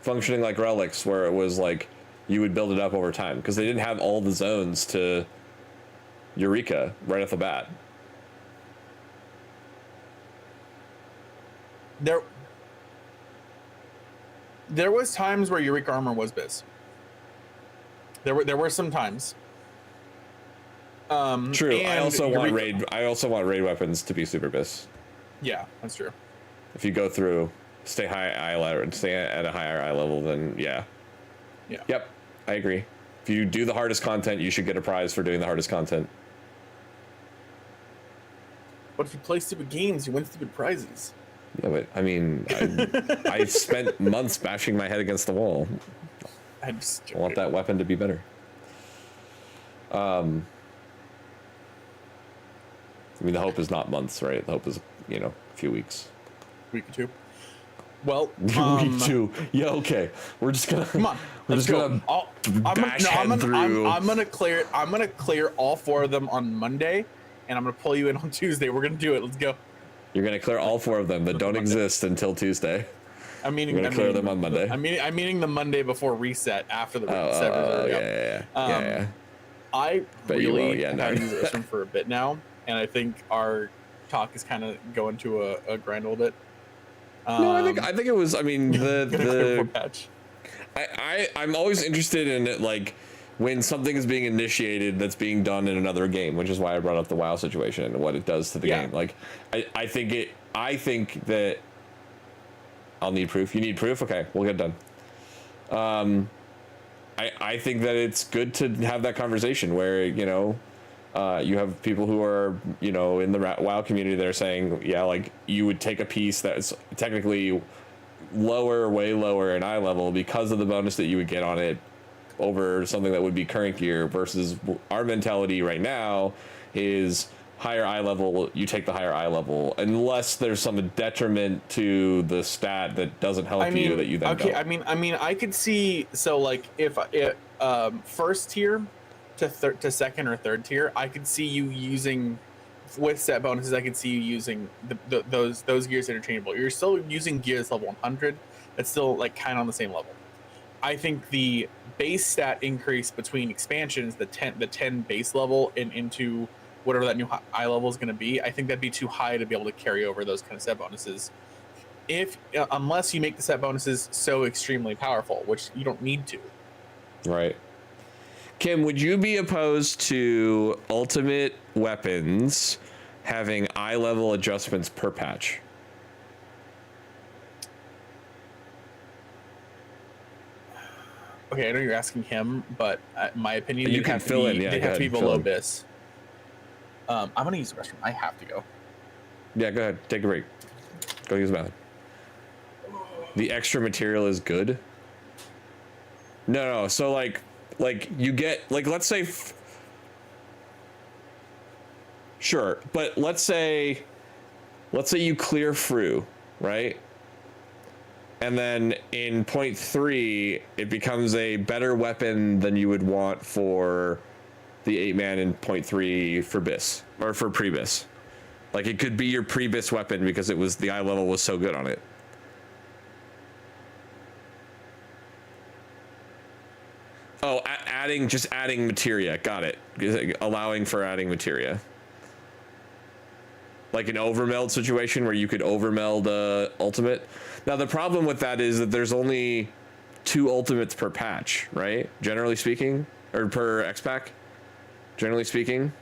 functioning like relics, where it was like you would build it up over time because they didn't have all the zones to Eureka right off the bat. There was times where Eureka armor was biz. There were some times. True. I also want raid weapons to be super bis. Yeah, that's true. If you go through, stay high eye level and stay at a higher eye level, then yeah. Yeah. Yep. I agree. If you do the hardest content, you should get a prize for doing the hardest content. But if you play stupid games, you win stupid prizes. Yeah, but I mean, I spent months bashing my head against the wall. I want that weapon to be better. I mean, the hope is not months, right? The hope is, a few weeks. Week or two. Well, week 2. Yeah, okay. We're just gonna come on. We're just gonna I'm gonna clear all 4 of them on Monday, and I'm gonna pull you in on Tuesday. We're gonna do it. Let's go. You're gonna clear all 4 of them that don't exist until Tuesday. I'm gonna clear them on Monday. I'm meaning the Monday before reset after the reset. Yeah. I really have used this one for a bit now, and I think our talk is kind of going to a grind a little bit. No, I think it was. I mean, the patch. I'm always interested in it, like when something is being initiated that's being done in another game, which is why I brought up the WoW situation and what it does to the game. Like, I think that I'll need proof. You need proof? Okay, we'll get it done. I think that it's good to have that conversation where, you have people who are, in the WoW community that are saying, yeah, like you would take a piece that's technically way lower in eye level because of the bonus that you would get on it over something that would be current gear, versus our mentality right now is higher eye level, you take the higher eye level unless there's some detriment to the stat that doesn't help you that you then don't. I mean I could see, so like if first tier to second or third tier, I could see you using with set bonuses. I could see you using those gears interchangeable. You're still using gears level 100. That's still like kind of on the same level. I think the base stat increase between expansions, the 10 base level and into whatever that new eye level is going to be, I think that'd be too high to be able to carry over those kind of set bonuses. Unless you make the set bonuses so extremely powerful, which you don't need to. Right. Kim, would you be opposed to ultimate weapons having eye level adjustments per patch? Okay, I know you're asking him, but my opinion, you can fill in. Yeah, they have to be below BIS. I'm gonna use the restroom. I have to go. Yeah, go ahead. Take a break. Go use the bathroom. The extra material is good. No. So like you get, like, let's say, sure, but let's say you clear through, right? And then in point 3, it becomes a better weapon than you would want for the 8-man and 0.3 for bis or for pre-bis. Like it could be your pre-bis weapon because it was the eye level was so good on it. Oh, just adding materia. Got it. Allowing for adding materia. Like an overmeld situation where you could overmeld ultimate. Now the problem with that is that there's only 2 ultimates per patch, right? Generally speaking, or per X-Pack. Generally speaking.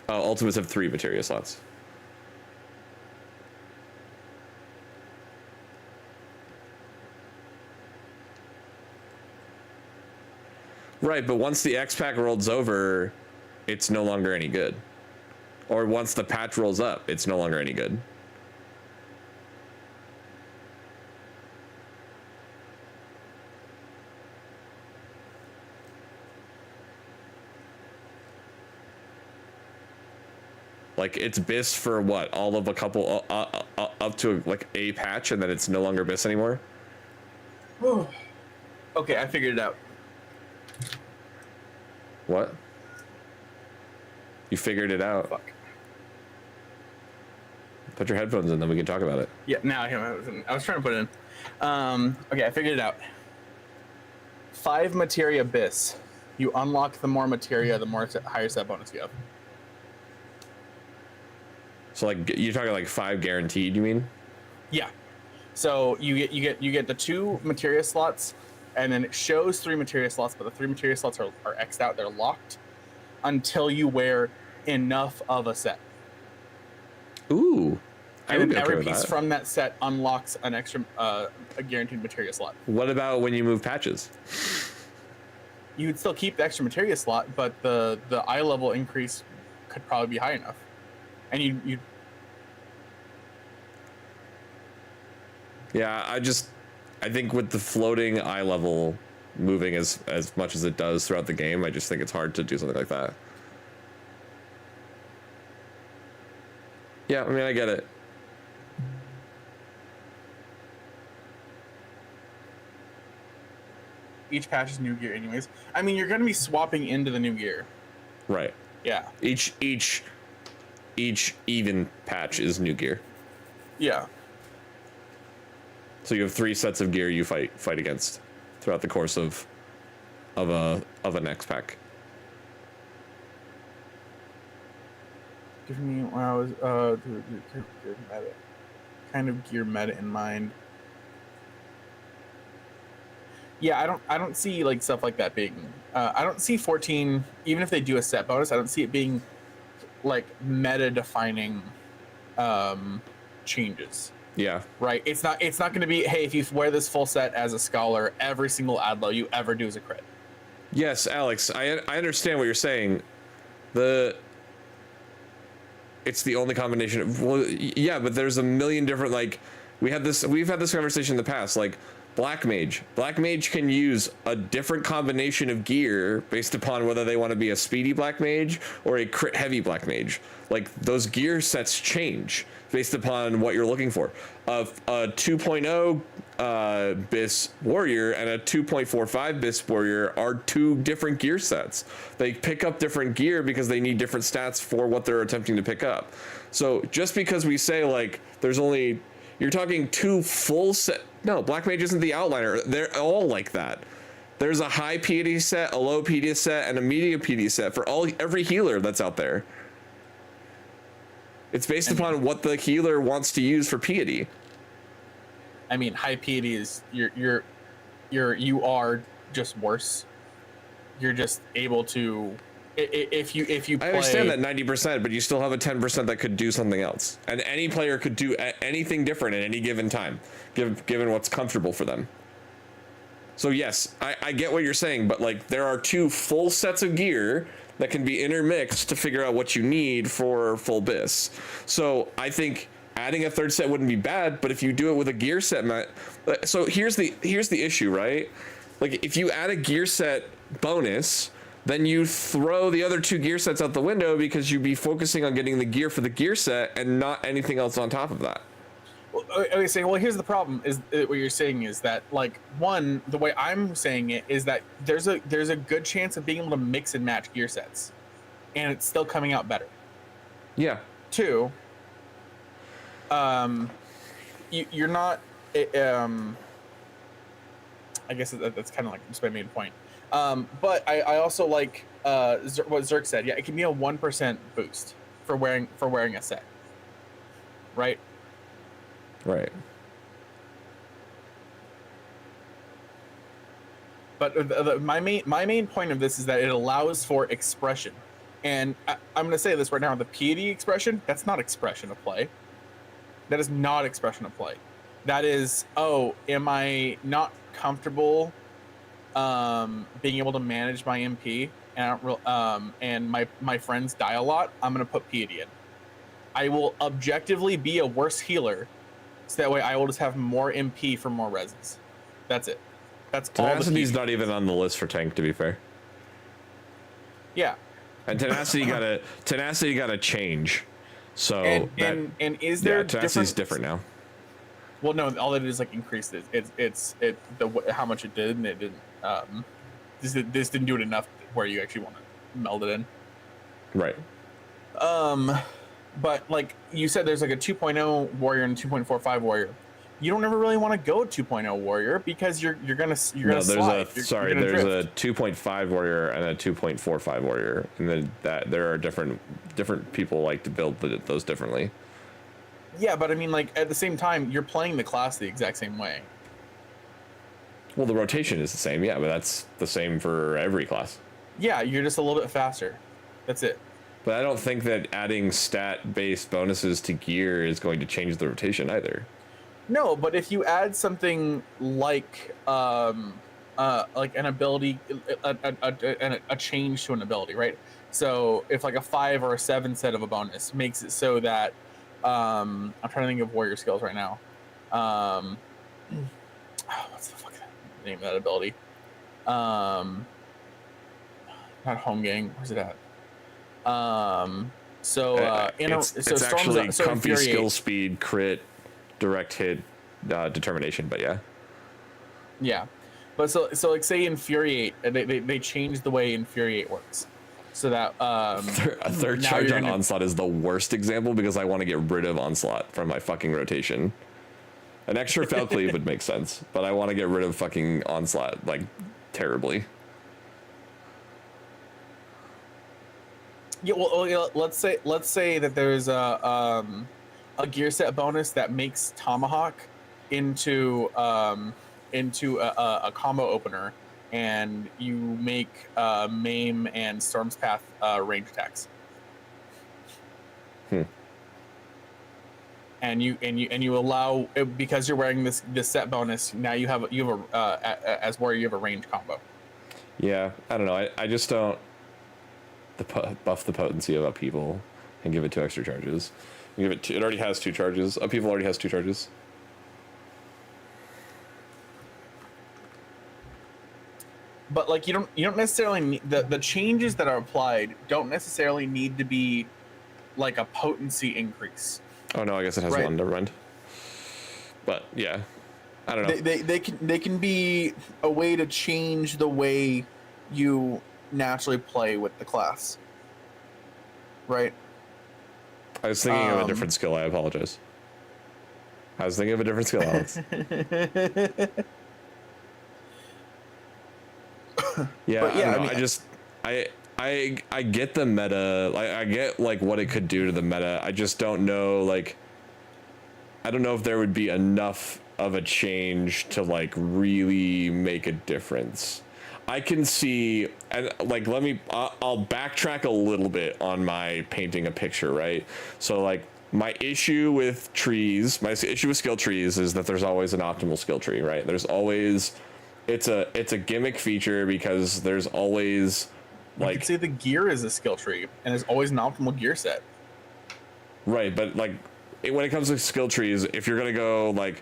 Ultimates have 3 materia slots. Right, but once the X-Pack rolls over, it's no longer any good. Or once the patch rolls up, it's no longer any good. Like it's BIS for what? All of a couple, up to like a patch, and then it's no longer BIS anymore? Okay, I figured it out. What? You figured it out? Fuck. Put your headphones in, then we can talk about it. Yeah, now I was trying to put it in. Okay, I figured it out. 5 materia bis. You unlock the more materia, the more higher set bonus you have. So like you're talking like 5 guaranteed, you mean? Yeah. So you get the 2 materia slots, and then it shows 3 materia slots, but the 3 materia slots are X'd out. They're locked until you wear enough of a set. Ooh. And then every piece from that set unlocks an extra, a guaranteed materia slot. What about when you move patches? You would still keep the extra materia slot, but the eye level increase could probably be high enough. And you Yeah, I think with the floating eye level moving as much as it does throughout the game, I just think it's hard to do something like that. Yeah, I mean, I get it. Each patch is new gear anyways. I mean, you're going to be swapping into the new gear. Right. Yeah. Each even patch is new gear. Yeah. So you have 3 sets of gear you fight against throughout the course of an X-Pack. Give me when I was kind of gear meta in mind. Yeah, I don't see like stuff like that being. I don't see 14, even if they do a set bonus. I don't see it being like meta defining changes. Yeah. Right. It's not going to be, hey, if you wear this full set as a scholar, every single adlo you ever do is a crit. Yes, Alex, I understand what you're saying. It's the only combination of, well, yeah, but there's a million different, like, we've had this conversation in the past, like Black Mage can use a different combination of gear based upon whether they want to be a speedy Black Mage or a crit heavy Black Mage. Like those gear sets change based upon what you're looking for. A 2.0 BIS warrior and a 2.45 BIS warrior are 2 different gear sets. They pick up different gear because they need different stats for what they're attempting to pick up. So just because we say like there's only, you're talking 2 full set. No, Black Mage isn't the outliner. They're all like that. There's a high piety set, a low piety set, and a medium piety set for every healer that's out there. It's based upon what the healer wants to use for piety. I mean, high piety is you are just worse. You're just able to if you play, I understand that 90%, but you still have a 10% that could do something else, and any player could do anything different at any given time, given what's comfortable for them. So yes, I get what you're saying, but like there are 2 full sets of gear that can be intermixed to figure out what you need for full BIS. So I think adding a 3rd set wouldn't be bad, but if you do it with a gear set, so here's the issue, right? Like if you add a gear set bonus, then you throw the other 2 gear sets out the window because you'd be focusing on getting the gear for the gear set and not anything else on top of that. Okay, saying, well, here's the problem: is what you're saying is that, like, one, the way I'm saying it is that there's a good chance of being able to mix and match gear sets, and it's still coming out better. Yeah. Two, you're not. I guess that's kind of like just my main point. But I also like what Zerk said. Yeah, it can be a 1% boost for wearing a set, right? Right. But my main point of this is that it allows for expression, and I'm going to say this right now: the piety expression, that's not expression of play. That is not expression of play. That is, oh, am I not comfortable being able to manage my MP, and and my friends die a lot? I'm going to put piety in. I will objectively be a worse healer, so that way I will just have more MP for more reses. That's it. That's all. Tenacity's not even on the list for tank, to be fair. Yeah. And tenacity gotta change. So and is there tenacity's different now. Well, no, all it is like increased it how much it did, and it didn't. This didn't do it enough where you actually want to meld it in. Right. But like you said, there's like a 2.0 warrior and a 2.45 warrior. You don't ever really want to go 2.0 warrior because you're gonna No, slide. there's a 2.5 warrior and a 2.45 warrior, and then there are different people like to build those differently. Yeah, but I mean, like, at the same time, you're playing the class the exact same way. Well, the rotation is the same, yeah, but that's the same for every class. Yeah, you're just a little bit faster. That's it. But I don't think that adding stat-based bonuses to gear is going to change the rotation either. No, but if you add something like an ability, a change to an ability, right? So if like a 5 or a 7 set of a bonus makes it so that I'm trying to think of warrior skills right now. What's the fuck name of that ability? Not home gang. Where's it at? It's actually comfy skill speed, crit, direct hit, determination. But yeah. But so like say infuriate, they changed the way infuriate works. So that a third charge on onslaught is the worst example because I want to get rid of onslaught from my fucking rotation. An extra fell cleave would make sense, but I want to get rid of fucking onslaught like terribly. Yeah, well, let's say that there's a gear set bonus that makes Tomahawk into a combo opener, and you make Maim and Storm's Path range attacks. And you allow, because you're wearing this set bonus, now you have as warrior you have a range combo. Yeah, I don't know. I just don't buff the potency of upheaval and give it 2 extra charges. It already has 2 charges. Upheaval already has 2 charges. But like you don't necessarily need, the changes that are applied don't necessarily need to be like a potency increase. Oh no, I guess it has one. Never mind. But yeah, I don't know. They can be a way to change the way you naturally play with the class. Right. I was thinking of a different skill. I apologize. I was thinking of a different skill, Alex. Yeah, I get the meta. I get like what it could do to the meta. I just don't know, like, I don't know if there would be enough of a change to like really make a difference. I can see, and like, I'll backtrack a little bit on my painting a picture, right? So like my issue with trees, my issue with skill trees is that there's always an optimal skill tree, right? There's always, it's a gimmick feature because there's always like, you could say the gear is a skill tree and there's always an optimal gear set. Right, but like when it comes to skill trees, if you're gonna go like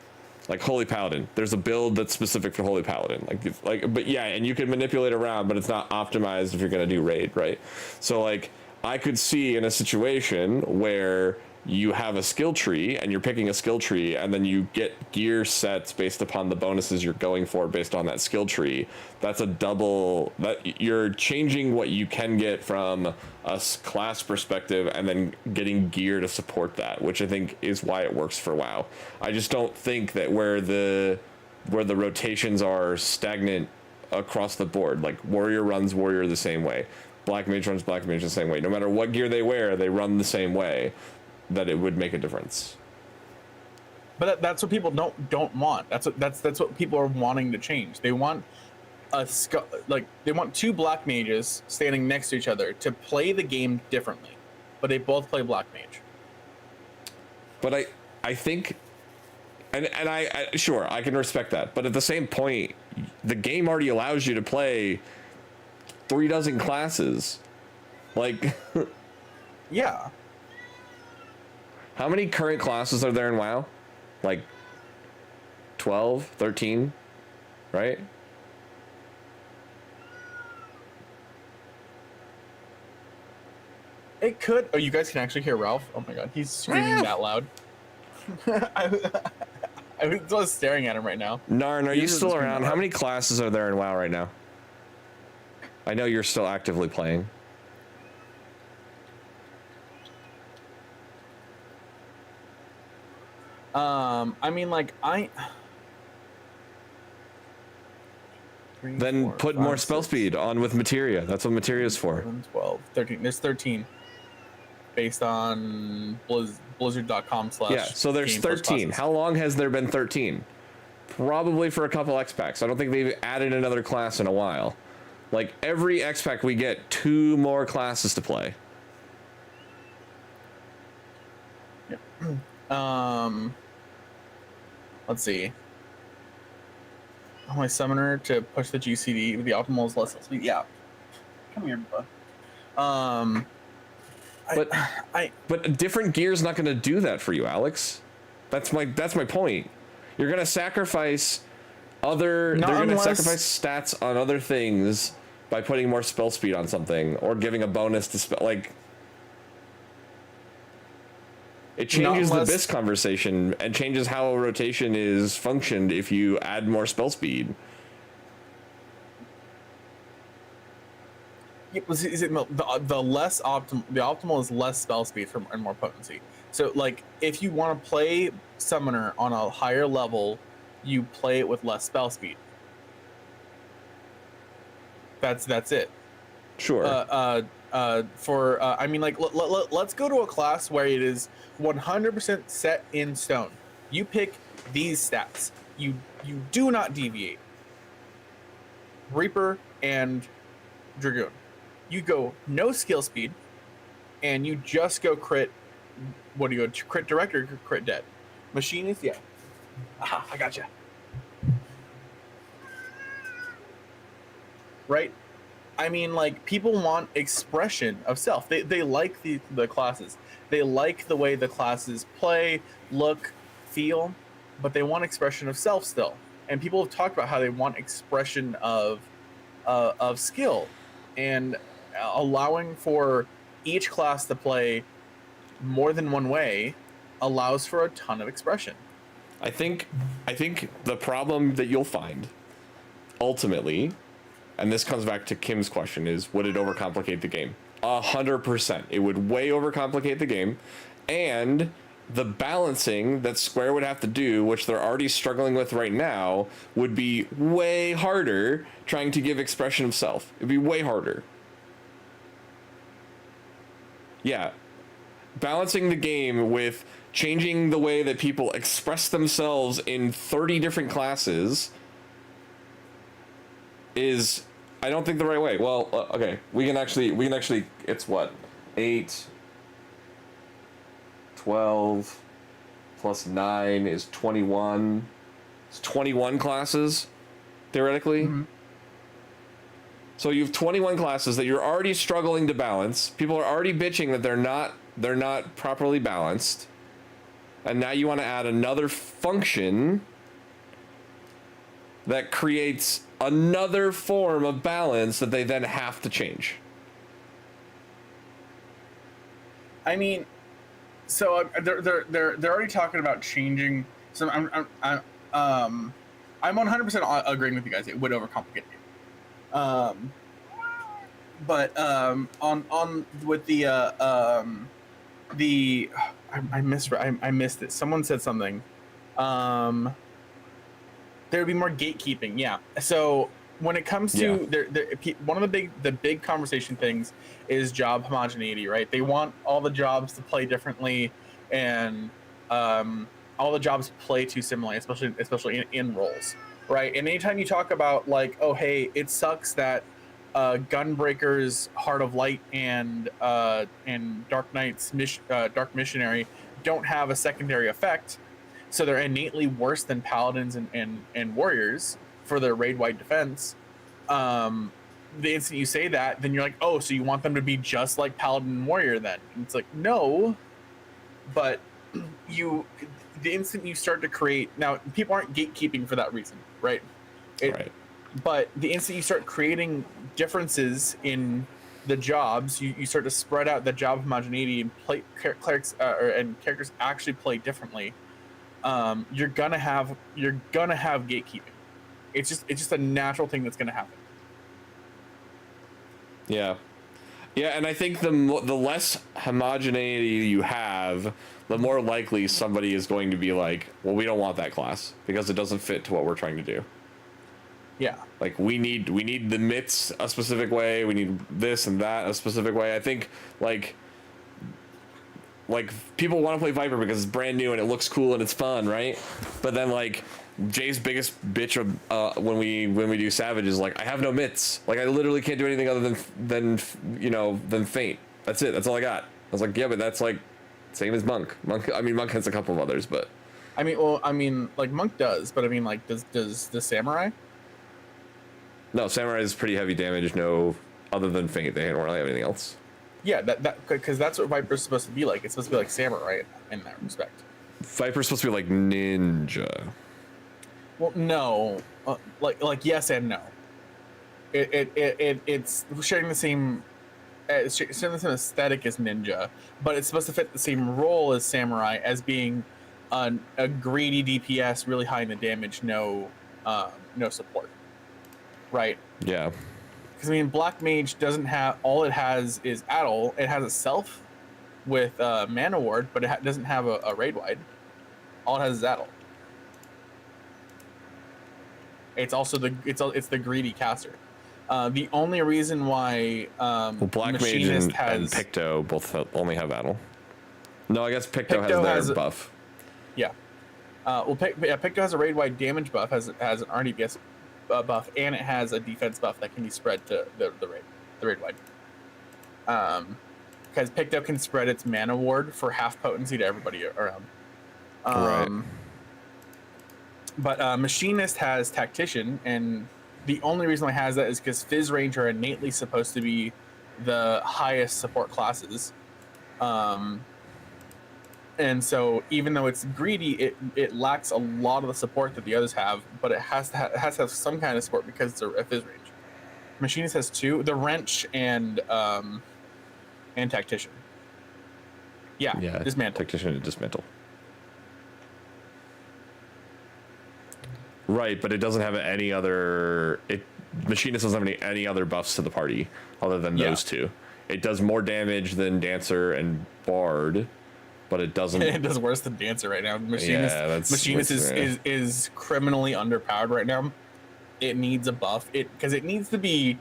Holy Paladin, there's a build that's specific for Holy Paladin. But yeah, and you can manipulate around, but it's not optimized if you're gonna do raid, right? So like I could see in a situation where you have a skill tree and you're picking a skill tree, and then you get gear sets based upon the bonuses you're going for based on that skill tree. That's a double, that you're changing what you can get from a class perspective and then getting gear to support that, which I think is why it works for WoW. I just don't think that where the rotations are stagnant across the board, like warrior runs warrior the same way, black mage runs black mage the same way, no matter what gear they wear, they run the same way, that it would make a difference. But that's what people don't want. That's what people are wanting to change. They want they want two black mages standing next to each other to play the game differently, but they both play black mage. But I think, and I sure, I can respect that, but at the same point, the game already allows you to play 36 classes. Like yeah. How many current classes are there in WoW? Like 12, 13, right? It could. Oh, you guys can actually hear Ralph? Oh my god, he's screaming that loud. I was staring at him right now. Narn, are you still around? How many classes are there in WoW right now? I know you're still actively playing. I mean, like, Then 4, put 5, more spell 6, speed on with materia. That's what materia is for. 11, 12, 13. There's 13. Based on blizzard.com/. Yeah, so there's 13. How long has there been 13? Probably for a couple X-Packs. I don't think they've added another class in a while. Like, every X-Pack we get 2 more classes to play. Yep. Let's see. My summoner to push the GCD with the optimal is less speed. Yeah. Come here, bud. But different gear's not going to do that for you, Alex. That's my point. You're going to sacrifice they're going to sacrifice stats on other things by putting more spell speed on something or giving a bonus to spell, like, it changes the BIS conversation and changes how a rotation is functioned if you add more spell speed. Is it the less optimal? The optimal is less spell speed and more potency. So, like, if you want to play summoner on a higher level, you play it with less spell speed. That's it. Sure. I mean, like, let's go to a class where it is 100% set in stone. You pick these stats. You do not deviate. Reaper and Dragoon. You go no skill speed, and you just go crit. What do you go? Crit direct or crit dead? Machinist, yeah. Aha, I gotcha. Right? I mean, like, people want expression of self. They like the classes. They like the way the classes play, look, feel, but they want expression of self still. And people have talked about how they want expression of skill, and allowing for each class to play more than one way allows for a ton of expression. I think the problem that you'll find ultimately, and this comes back to Kim's question, is would it overcomplicate the game? 100%. It would way overcomplicate the game, and the balancing that Square would have to do, which they're already struggling with right now, would be way harder trying to give expression of self. It'd be way harder. Yeah. Balancing the game with changing the way that people express themselves in 30 different classes is, I don't think, the right way. Well, okay, we can actually, it's what? 8, 12, plus 9 is 21. It's 21 classes, theoretically. Mm-hmm. So you have 21 classes that you're already struggling to balance. People are already bitching that they're not properly balanced. And now you want to add another function that creates another form of balance that they then have to change. I mean, So they're already talking about changing. So I'm 100% agreeing with you guys. It would overcomplicate it. But on with the I missed it. Someone said something. There would be more gatekeeping. Yeah. So when it comes to one of the big conversation things is job homogeneity, right? They want all the jobs to play differently, and all the jobs play too similarly, especially in roles, right? And anytime you talk about like, oh hey, it sucks that Gunbreaker's Heart of Light and Dark Knight's Dark Missionary don't have a secondary effect, so they're innately worse than paladins and warriors for their raid-wide defense. The instant you say that, then you're like, oh, so you want them to be just like paladin and warrior then? And it's like, no, but the instant you start to create, now people aren't gatekeeping for that reason, right? Right. But the instant you start creating differences in the jobs, you start to spread out the job homogeneity and clerics and characters actually play differently. You're gonna have gatekeeping. It's just a natural thing that's gonna happen. Yeah, and I think the less homogeneity you have, the more likely somebody is going to be like, well, we don't want that class because it doesn't fit to what we're trying to do. Yeah. Like we need the mitts a specific way. We need this and that a specific way. I think like people want to play Viper because it's brand new and it looks cool and it's fun, right? But then like Jay's biggest bitch when we do Savage is like, I have no mitts. Like I literally can't do anything other than feint. That's it. That's all I got. I was like, yeah, but that's like same as Monk. Monk has a couple of others, but like Monk does, but I mean like does the Samurai? No, Samurai is pretty heavy damage. No, other than feint, they don't really have anything else. Yeah, that because that's what Viper's supposed to be like. It's supposed to be like Samurai in that respect. Viper's supposed to be like ninja. Well, no, like yes and no. It's sharing the same aesthetic as ninja, but it's supposed to fit the same role as Samurai, as being a greedy DPS, really high in the damage, no support. Right. Yeah. Because I mean, Black Mage doesn't have, all it has is Addle. It has a self with Mana Ward, but it doesn't have a raid wide. All it has is Addle. It's also it's the greedy caster. The only reason why Black Mage and Picto both only have Addle. No, I guess Picto has their buff. Yeah. Picto has a raid wide damage buff, has an RDPS buff, and it has a defense buff that can be spread to the raid wide. Because Picto can spread its Mana Ward for half potency to everybody around. Right. But Machinist has Tactician, and the only reason why it has that is because Fizz Range are innately supposed to be the highest support classes. And so even though it's greedy, it lacks a lot of the support that the others have, but it has to have some kind of support because it's a Fizz Range. Machinist has two, the Wrench and Tactician. Yeah, Dismantle. Tactician and Dismantle. Right, but it doesn't have any other... Machinist doesn't have any other buffs to the party other than those two. It does more damage than Dancer and Bard, but it doesn't... It does worse than Dancer right now. Machinist is criminally underpowered right now. It needs a buff. Because it needs to be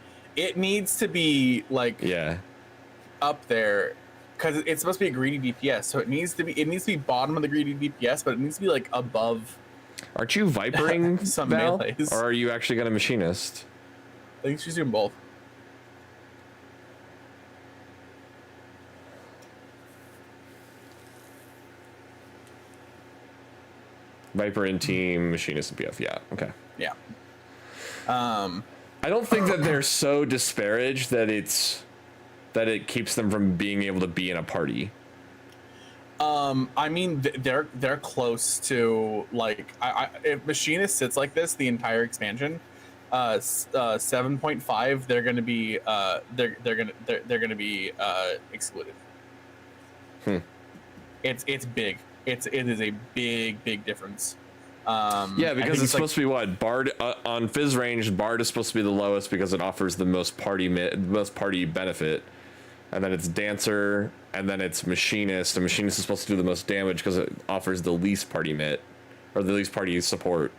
like... Yeah. Up there. Because it's supposed to be a greedy DPS, so it needs to be bottom of the greedy DPS, but it needs to be like above... Aren't you Vipering some Val? melees. Or are you actually going to Machinist? I think she's doing both. Viper in team, Machinist and PF. Yeah, okay. Yeah. I don't think that they're so disparaged that it keeps them from being able to be in a party. I mean, they're close to, like, if Machinist sits like this the entire expansion, 7.5, they're gonna be excluded. It's big. It is a big difference. Yeah, because it's supposed like, to be what Bard on Fizz range. Bard is supposed to be the lowest because it offers the most party benefit, and then it's Dancer, and then it's Machinist. And Machinist is supposed to do the most damage because it offers the least party mitt, or the least party support.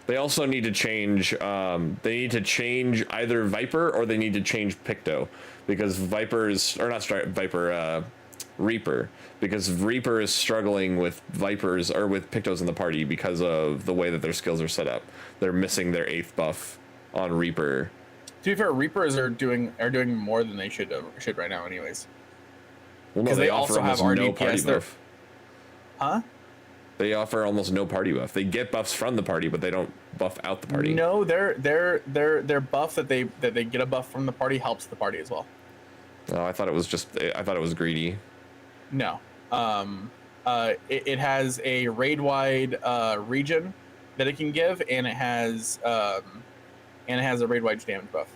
They also need to change. They need to change either Viper or they need to change Picto, because Viper's or not Viper, Reaper, because Reaper is struggling with Vipers or with Pictos in the party because of the way that their skills are set up. They're missing their 8th buff on Reaper. To be fair, Reapers are doing more than they should right now, anyways. Well, no, they also have no party buff. Huh? They offer almost no party buff. They get buffs from the party, but they don't buff out the party. No, their buff that they get a buff from the party helps the party as well. Oh, I thought it was greedy. No. It has a raid-wide region that it can give, and it has a raid-wide damage buff.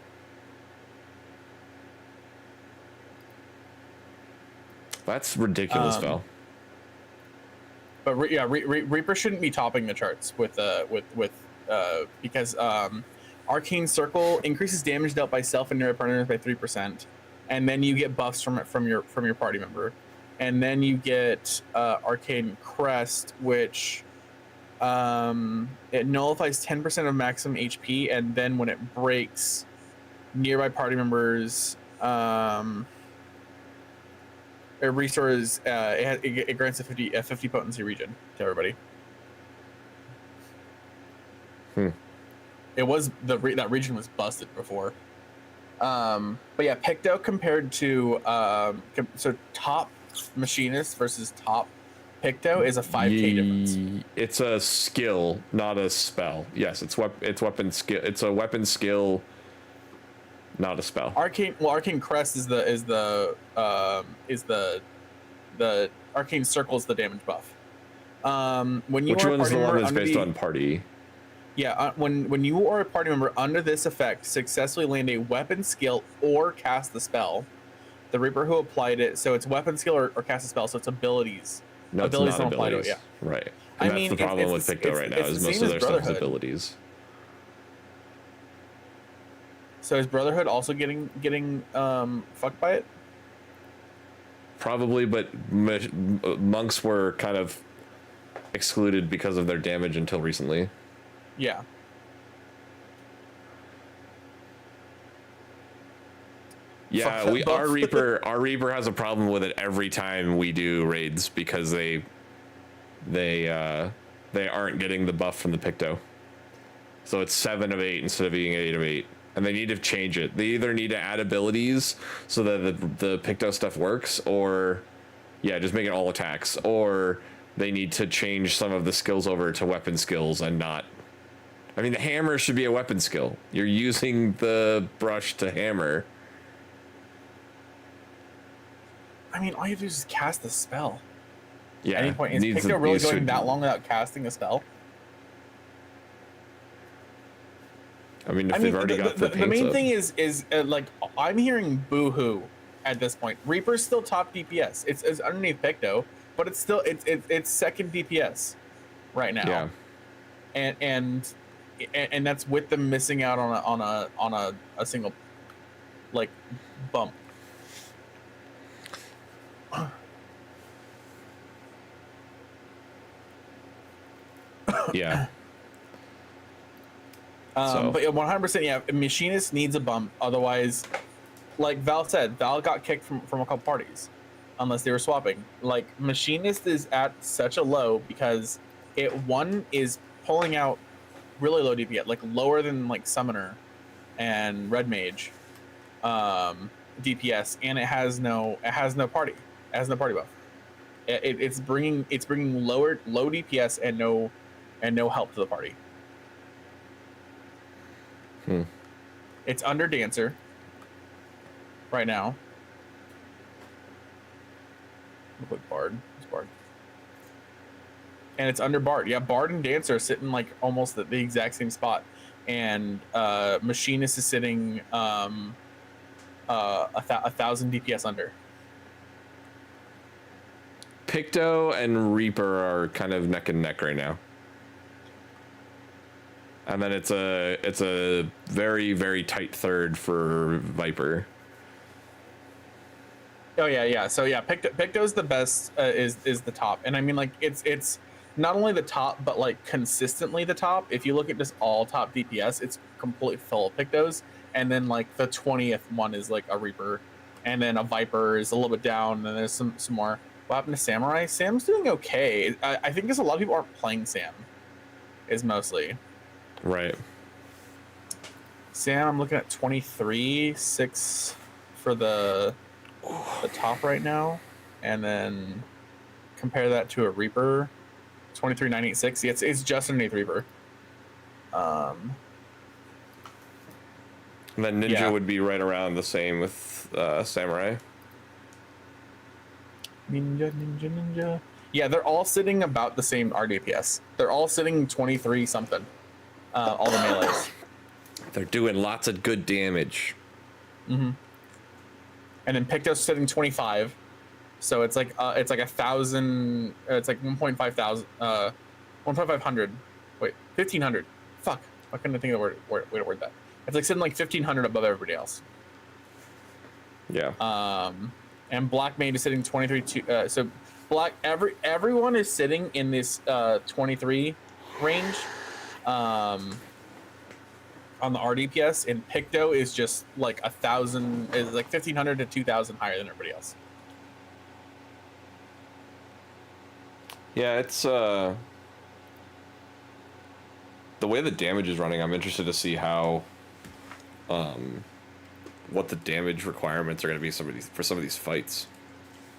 That's ridiculous, Val. But Reaper shouldn't be topping the charts with because Arcane Circle increases damage dealt by self and near partners by 3%, and then you get buffs from your party member, and then you get Arcane Crest, which it nullifies 10% of maximum HP, and then when it breaks, nearby party members it restores. It grants a 50 potency regen to everybody. It was that region was busted before. But yeah, Picto compared to so top Machinist versus top Picto is a 5k difference. It's a skill, not a spell. Yes, it's weapon skill. It's a weapon skill, not a spell. Arcane Crest is the Arcane Circle is the damage buff. When you Which are one's the one that's based the, on party? Yeah, when you or a party member under this effect successfully land a weapon skill or cast the spell, the Reaper who applied it, so it's weapon skill or cast a spell, so it's abilities. No, abilities it's not don't apply to abilities. it, yeah. Right. And that's the problem with Picto right now, is most of their stuff is abilities. So is Brotherhood also getting fucked by it? Probably, but monks were kind of excluded because of their damage until recently. Yeah. Yeah, our Reaper has a problem with it every time we do raids because they aren't getting the buff from the Picto. So it's 7 of 8 instead of being 8 of 8. And they need to change it. They either need to add abilities so that the Picto stuff works, or yeah, just make it all attacks, or they need to change some of the skills over to weapon skills and not. I mean, the hammer should be a weapon skill. You're using the brush to hammer. I mean, all you have to do is cast the spell. Yeah. At any point, is Picto really going that long without casting a spell? I mean, if they've already got the main thing is like I'm hearing boo-hoo at this point. Reaper's still top DPS. It's underneath Picto, but it's still it's second DPS right now. Yeah. And that's with them missing out on a single like bump. Yeah. But 100%, yeah, Machinist needs a bump. Otherwise, like Val said, Val got kicked from a couple parties unless they were swapping. Like, Machinist is at such a low because it, one, is pulling out really low DPS, like lower than like Summoner and Red Mage DPS, and it has no party. It has no party buff. It's bringing low DPS and no help to the party. It's under Dancer right now. Look like Bard. It's Bard. And it's under Bard. Yeah, Bard and Dancer are sitting like almost at the exact same spot. And Machinist is sitting 1,000 DPS under. Picto and Reaper are kind of neck and neck right now. And then it's a very, very tight third for Viper. Oh yeah. So yeah, Picto's the best, is the top, and I mean like it's not only the top but like consistently the top. If you look at just all top DPS, it's completely full of Pictos, and then like the 20th one is like a Reaper, and then a Viper is a little bit down, and there's some more. What happened to Samurai? Sam's doing okay. I think because a lot of people aren't playing Sam, is mostly. Right. Sam, I'm looking at 23.6 for the top right now, and then compare that to a Reaper, 23.986. Yeah, it's just underneath Reaper. And then Ninja would be right around the same with Samurai. Ninja. Yeah, they're all sitting about the same RDPS. They're all sitting 23 something. All the melees. They're doing lots of good damage. Mm-hmm. And then Picto's sitting 25, so it's like 1,000. It's like 1,500. Wait, 1,500. Fuck, I couldn't think of the way to word that. It's like sitting like 1,500 above everybody else. Yeah. And Black Mage is sitting 23. So Black everyone is sitting in this 23 range. On the RDPS, and Picto is just like 1,000, is like 1,500 to 2,000 higher than everybody else. Yeah, it's the way the damage is running. I'm interested to see how what the damage requirements are going to be for some of these fights.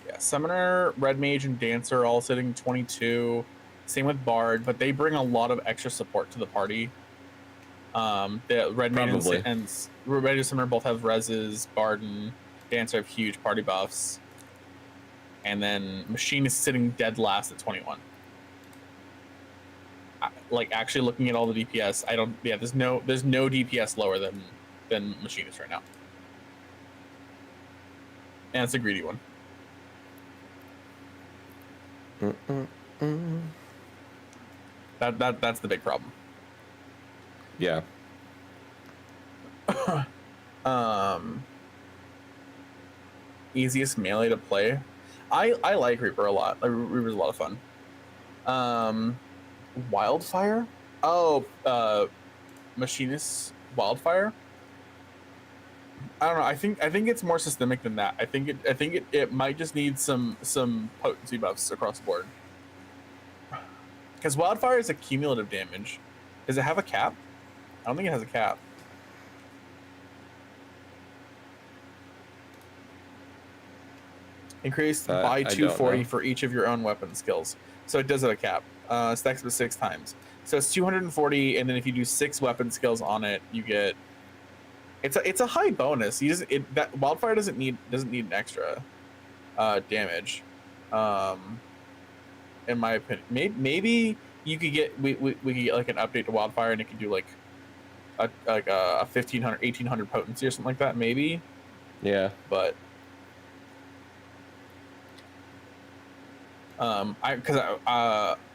Yeah, Summoner, Red Mage, and Dancer are all sitting 22. Same with Bard, but they bring a lot of extra support to the party. The Red Mage and Red Mage Summoner both have reses. Bard and Dancer have huge party buffs. And then Machine is sitting dead last at 21. Like actually looking at all the DPS, there's no DPS lower than Machinist right now. And it's a greedy one. That's the big problem. Yeah. Easiest melee to play. I like Reaper a lot. Reaper's a lot of fun. Wildfire? Oh, Machinist Wildfire? I don't know. I think it's more systemic than that. I think it might just need some potency buffs across the board. Because Wildfire is a cumulative damage. Does it have a cap? I don't think it has a cap. Increased by 240 for each of your own weapon skills. So it does have a cap. Stacks up to 6 times. So it's 240, and then if you do 6 weapon skills on it, you get. It's a high bonus. That Wildfire doesn't need an extra damage. In my opinion, maybe you could get we could get like an update to Wildfire, and it could do like a 1,500, 1,800 potency or something like that. Maybe. Yeah. But. I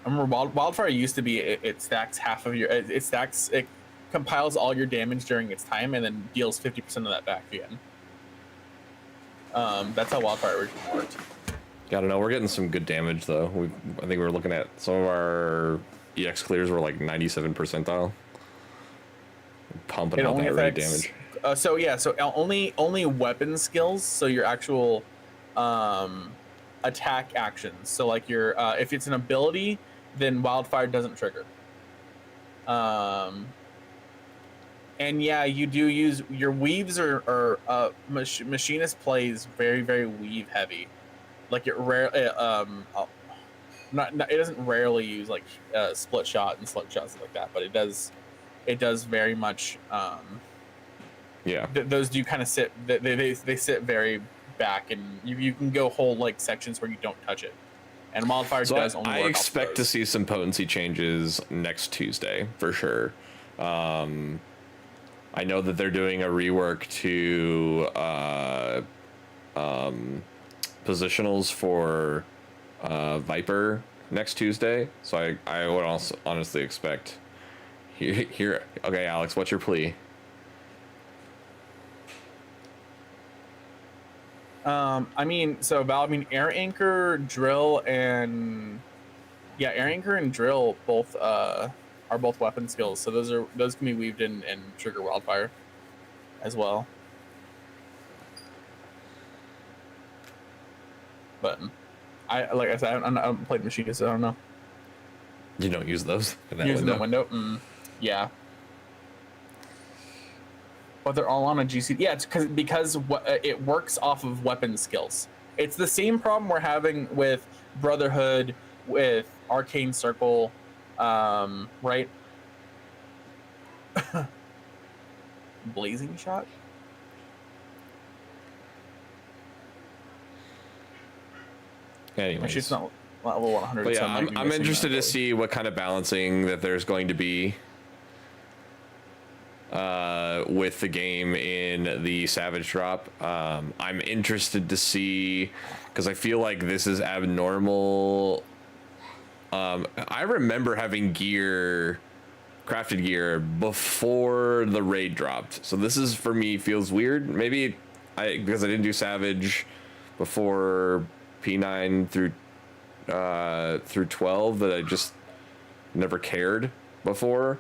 remember Wildfire used to be it stacks half of your it compiles all your damage during its time and then deals 50% of that back again. That's how Wildfire originally worked. I don't know. We're getting some good damage though. I think we were looking at some of our EX clears were like 97 percentile. Pumping out that rate damage. So only weapon skills. So your actual attack actions. So like your if it's an ability, then Wildfire doesn't trigger. And yeah, you do use your weaves are Machinist plays very, very weave heavy. Like it it doesn't rarely use like split shot and slug shots like that, but it does very much yeah. Those do kind of sit they sit very back, and you can go whole like sections where you don't touch it. And Wildfire does only work. I expect to see some potency changes next Tuesday for sure. I know that they're doing a rework to positionals for Viper next Tuesday, so I would also honestly expect here. Okay, Alex, what's your plea? I mean, so Val, I mean, air anchor, drill, and yeah, air anchor and drill both are both weapon skills. So those can be weaved in and trigger wildfire as well. But like I said, I haven't played machine, so I don't know. You don't use those in that Using window? the window, yeah. But they're all on a GC. Yeah, it's because it works off of weapon skills. It's the same problem we're having with Brotherhood, with Arcane Circle, right? Blazing Shot. Anyways. Actually, it's not level 100. But yeah, so I'm interested to see what kind of balancing that there's going to be with the game in the Savage drop. I'm interested to see, because I feel like this is abnormal. I remember having crafted gear before the raid dropped, so this is, for me, feels weird. Maybe because I didn't do Savage before P9 through 12, that I just never cared before.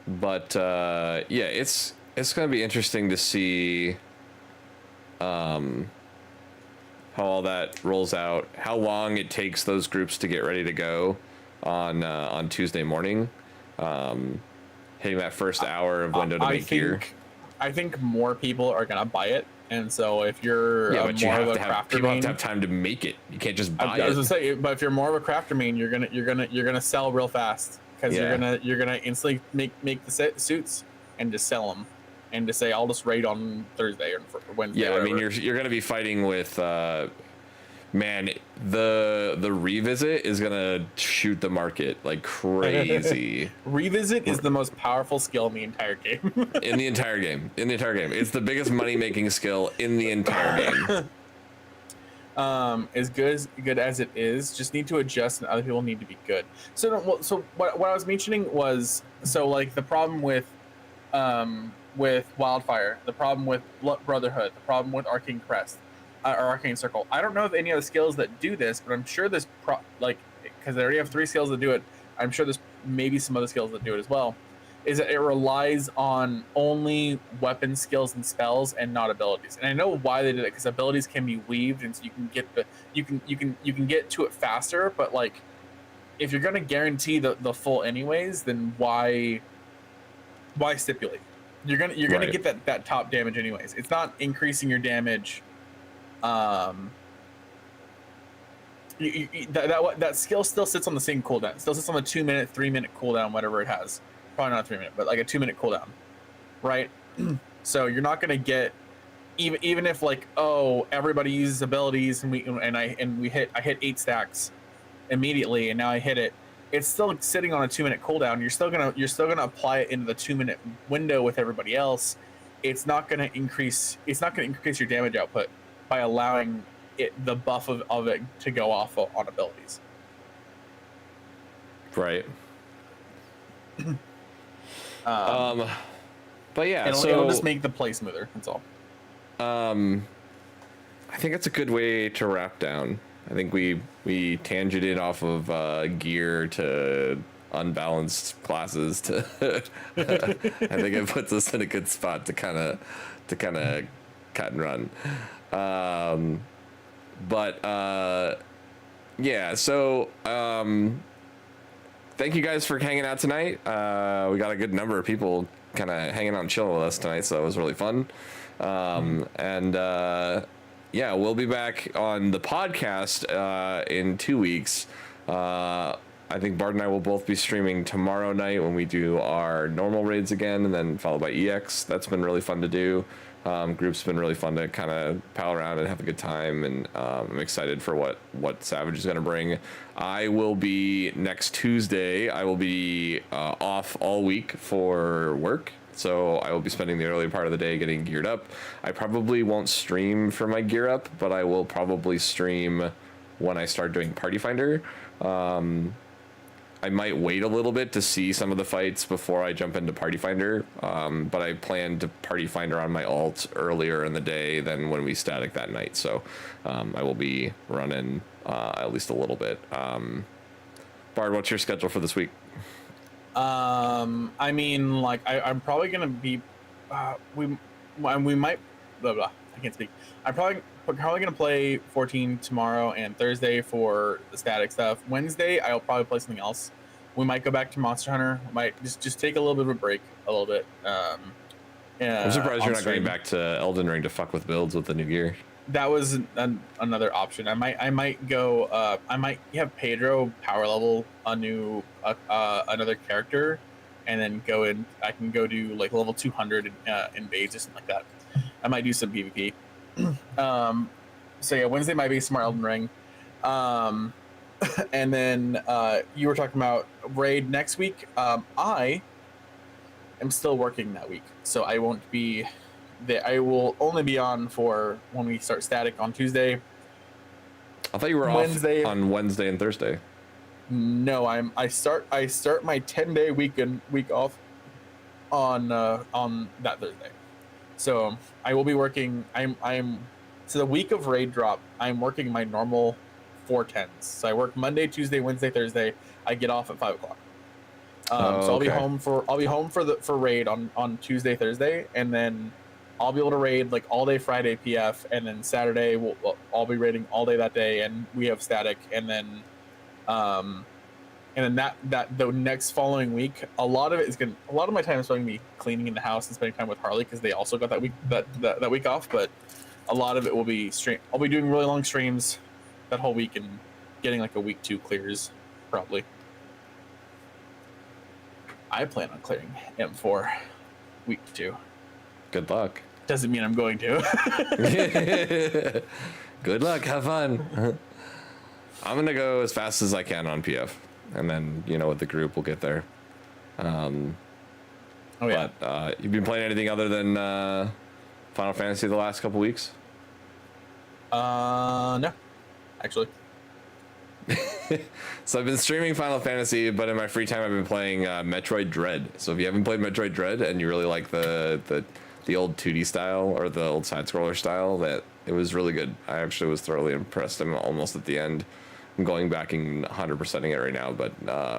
But yeah, it's gonna be interesting to see how all that rolls out, how long it takes those groups to get ready to go on Tuesday morning, hitting that first hour of window to make gear. I think more people are gonna buy it, and so if you're but more of a people have to have time to make it. You can't just buy it. I was gonna say, but if you're more of a crafter main, you're gonna sell real fast, because you're gonna instantly make the suits and just sell them, and just say, I'll just raid on Thursday or Wednesday. Yeah, I mean, you're gonna be fighting with man, the revisit is gonna shoot the market like crazy. Revisit is the most powerful skill in the entire game. in the entire game. It's the biggest money making skill in the entire game. As good as it is, just need to adjust, and other people need to be good. So what I was mentioning was, so like the problem with Wildfire, the problem with Brotherhood, the problem with Arcane Crest, or Arcane Circle. I don't know of any other skills that do this, but I'm sure there's because they already have 3 skills that do it. I'm sure there's maybe some other skills that do it as well. Is that it relies on only weapon skills and spells and not abilities. And I know why they did it, because abilities can be weaved, and so you can get you can get to it faster. But like, if you're gonna guarantee the full anyways, then why stipulate? You're gonna get that top damage anyways. It's not increasing your damage. That skill still sits on the same cooldown. It still sits on the 2 minute, 3 minute cooldown, whatever it has. Probably not 3 minute, but like a 2 minute cooldown, right? So you're not gonna get, even if like, oh, everybody uses abilities and I hit 8 stacks immediately, and now I hit it. It's still sitting on a 2 minute cooldown. You're still gonna apply it into the 2 minute window with everybody else. It's not gonna increase your damage output by allowing the buff of it to go off on abilities. Right. But yeah, it'll just make the play smoother. That's all. I think it's a good way to wrap down. I think we tangented off of gear to unbalanced classes to I think it puts us in a good spot to kind of cut and run. Yeah, so thank you guys for hanging out tonight. We got a good number of people kind of hanging out and chilling with us tonight, so that was really fun. Yeah, we'll be back on the podcast in 2 weeks. I think Bart and I will both be streaming tomorrow night when we do our normal raids again, and then followed by EX. That's been really fun to do. Group's been really fun to kind of pal around and have a good time, and I'm excited for what Savage is going to bring. I will be next Tuesday. I will be off all week for work, so I will be spending the early part of the day getting geared up. I probably won't stream for my gear up, but I will probably stream when I start doing Party Finder. I might wait a little bit to see some of the fights before I jump into Party Finder, but I plan to Party Finder on my alt earlier in the day than when we static that night, so I will be running at least a little bit. Bard, what's your schedule for this week? I mean, like, I'm probably gonna be, we might, blah, blah, I can't speak. I'm probably gonna play 14 tomorrow and Thursday for the static stuff. Wednesday, I'll probably play something else. We might go back to Monster Hunter. Might just take a little bit of a break, a little bit. I'm surprised you're not going back to Elden Ring to fuck with builds with the new gear. That was another option. I might go. I might have Pedro power level a new another character, and then go in. I can go do like level 200 in base or something like that. I might do some PvP. So yeah, Wednesday might be Smart Elden Ring. And then you were talking about raid next week. I am still working that week, so I won't be there. I will only be on for when we start static on Tuesday. I thought you were off on Wednesday and Thursday. No, I start my 10-day week off on that Thursday. So I will be working. So the week of raid drop, I'm working my normal 4/10s. So I work Monday, Tuesday, Wednesday, Thursday. I get off at 5 o'clock. So I'll be home for raid on Tuesday, Thursday, and then I'll be able to raid like all day Friday PF, and then Saturday I'll be raiding all day that day, and we have static, and then that the next following week, a lot of my time is going to be cleaning in the house and spending time with Harley, because they also got that week off. But a lot of it will be stream. I'll be doing really long streams that whole week and getting like a week 2 clears probably. I plan on clearing M4 week 2. Good luck. Doesn't mean I'm going to. Good luck. Have fun. I'm gonna go as fast as I can on PF, and then with the group we'll get there. Oh yeah. But you've been playing anything other than Final Fantasy the last couple weeks? No, actually. So I've been streaming Final Fantasy, but in my free time I've been playing Metroid Dread. So if you haven't played Metroid Dread and you really like the old 2D style or the old side scroller style, that it was really good. I actually was thoroughly impressed. I'm almost at the end. I'm going back and 100%ing it right now, but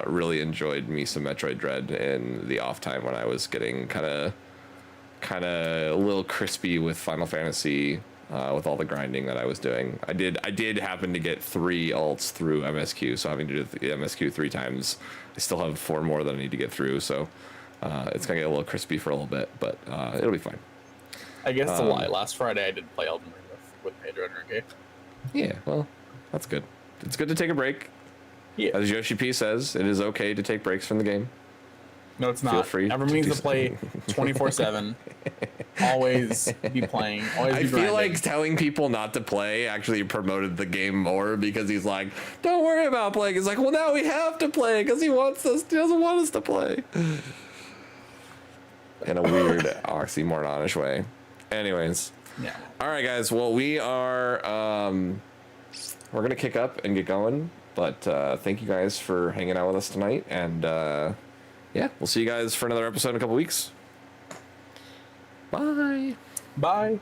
really enjoyed me some Metroid Dread in the off time when I was getting kind of a little crispy with Final Fantasy. With all the grinding that I was doing, I did happen to get 3 alts through MSQ, so having to do the MSQ 3 times, I still have 4 more that I need to get through, so it's gonna get a little crispy for a little bit, but it'll be fine. I guess it's a lie. Last Friday I did play Elden Ring with Pedro and Enrique. Yeah, well, that's good. It's good to take a break. Yeah. As Yoshi P says, it is okay to take breaks from the game. No, it's not. Everyone needs to play 24/7. Always be playing. Always be I feel grinding. like telling people not to play actually promoted the game more, because he's like, "Don't worry about playing." He's like, "Well, now we have to play because he doesn't want us to play." In a weird oxymoronish way. Anyways. Yeah. All right, guys. Well, we're gonna kick up and get going. But thank you guys for hanging out with us tonight, and yeah, we'll see you guys for another episode in a couple weeks. Bye. Bye.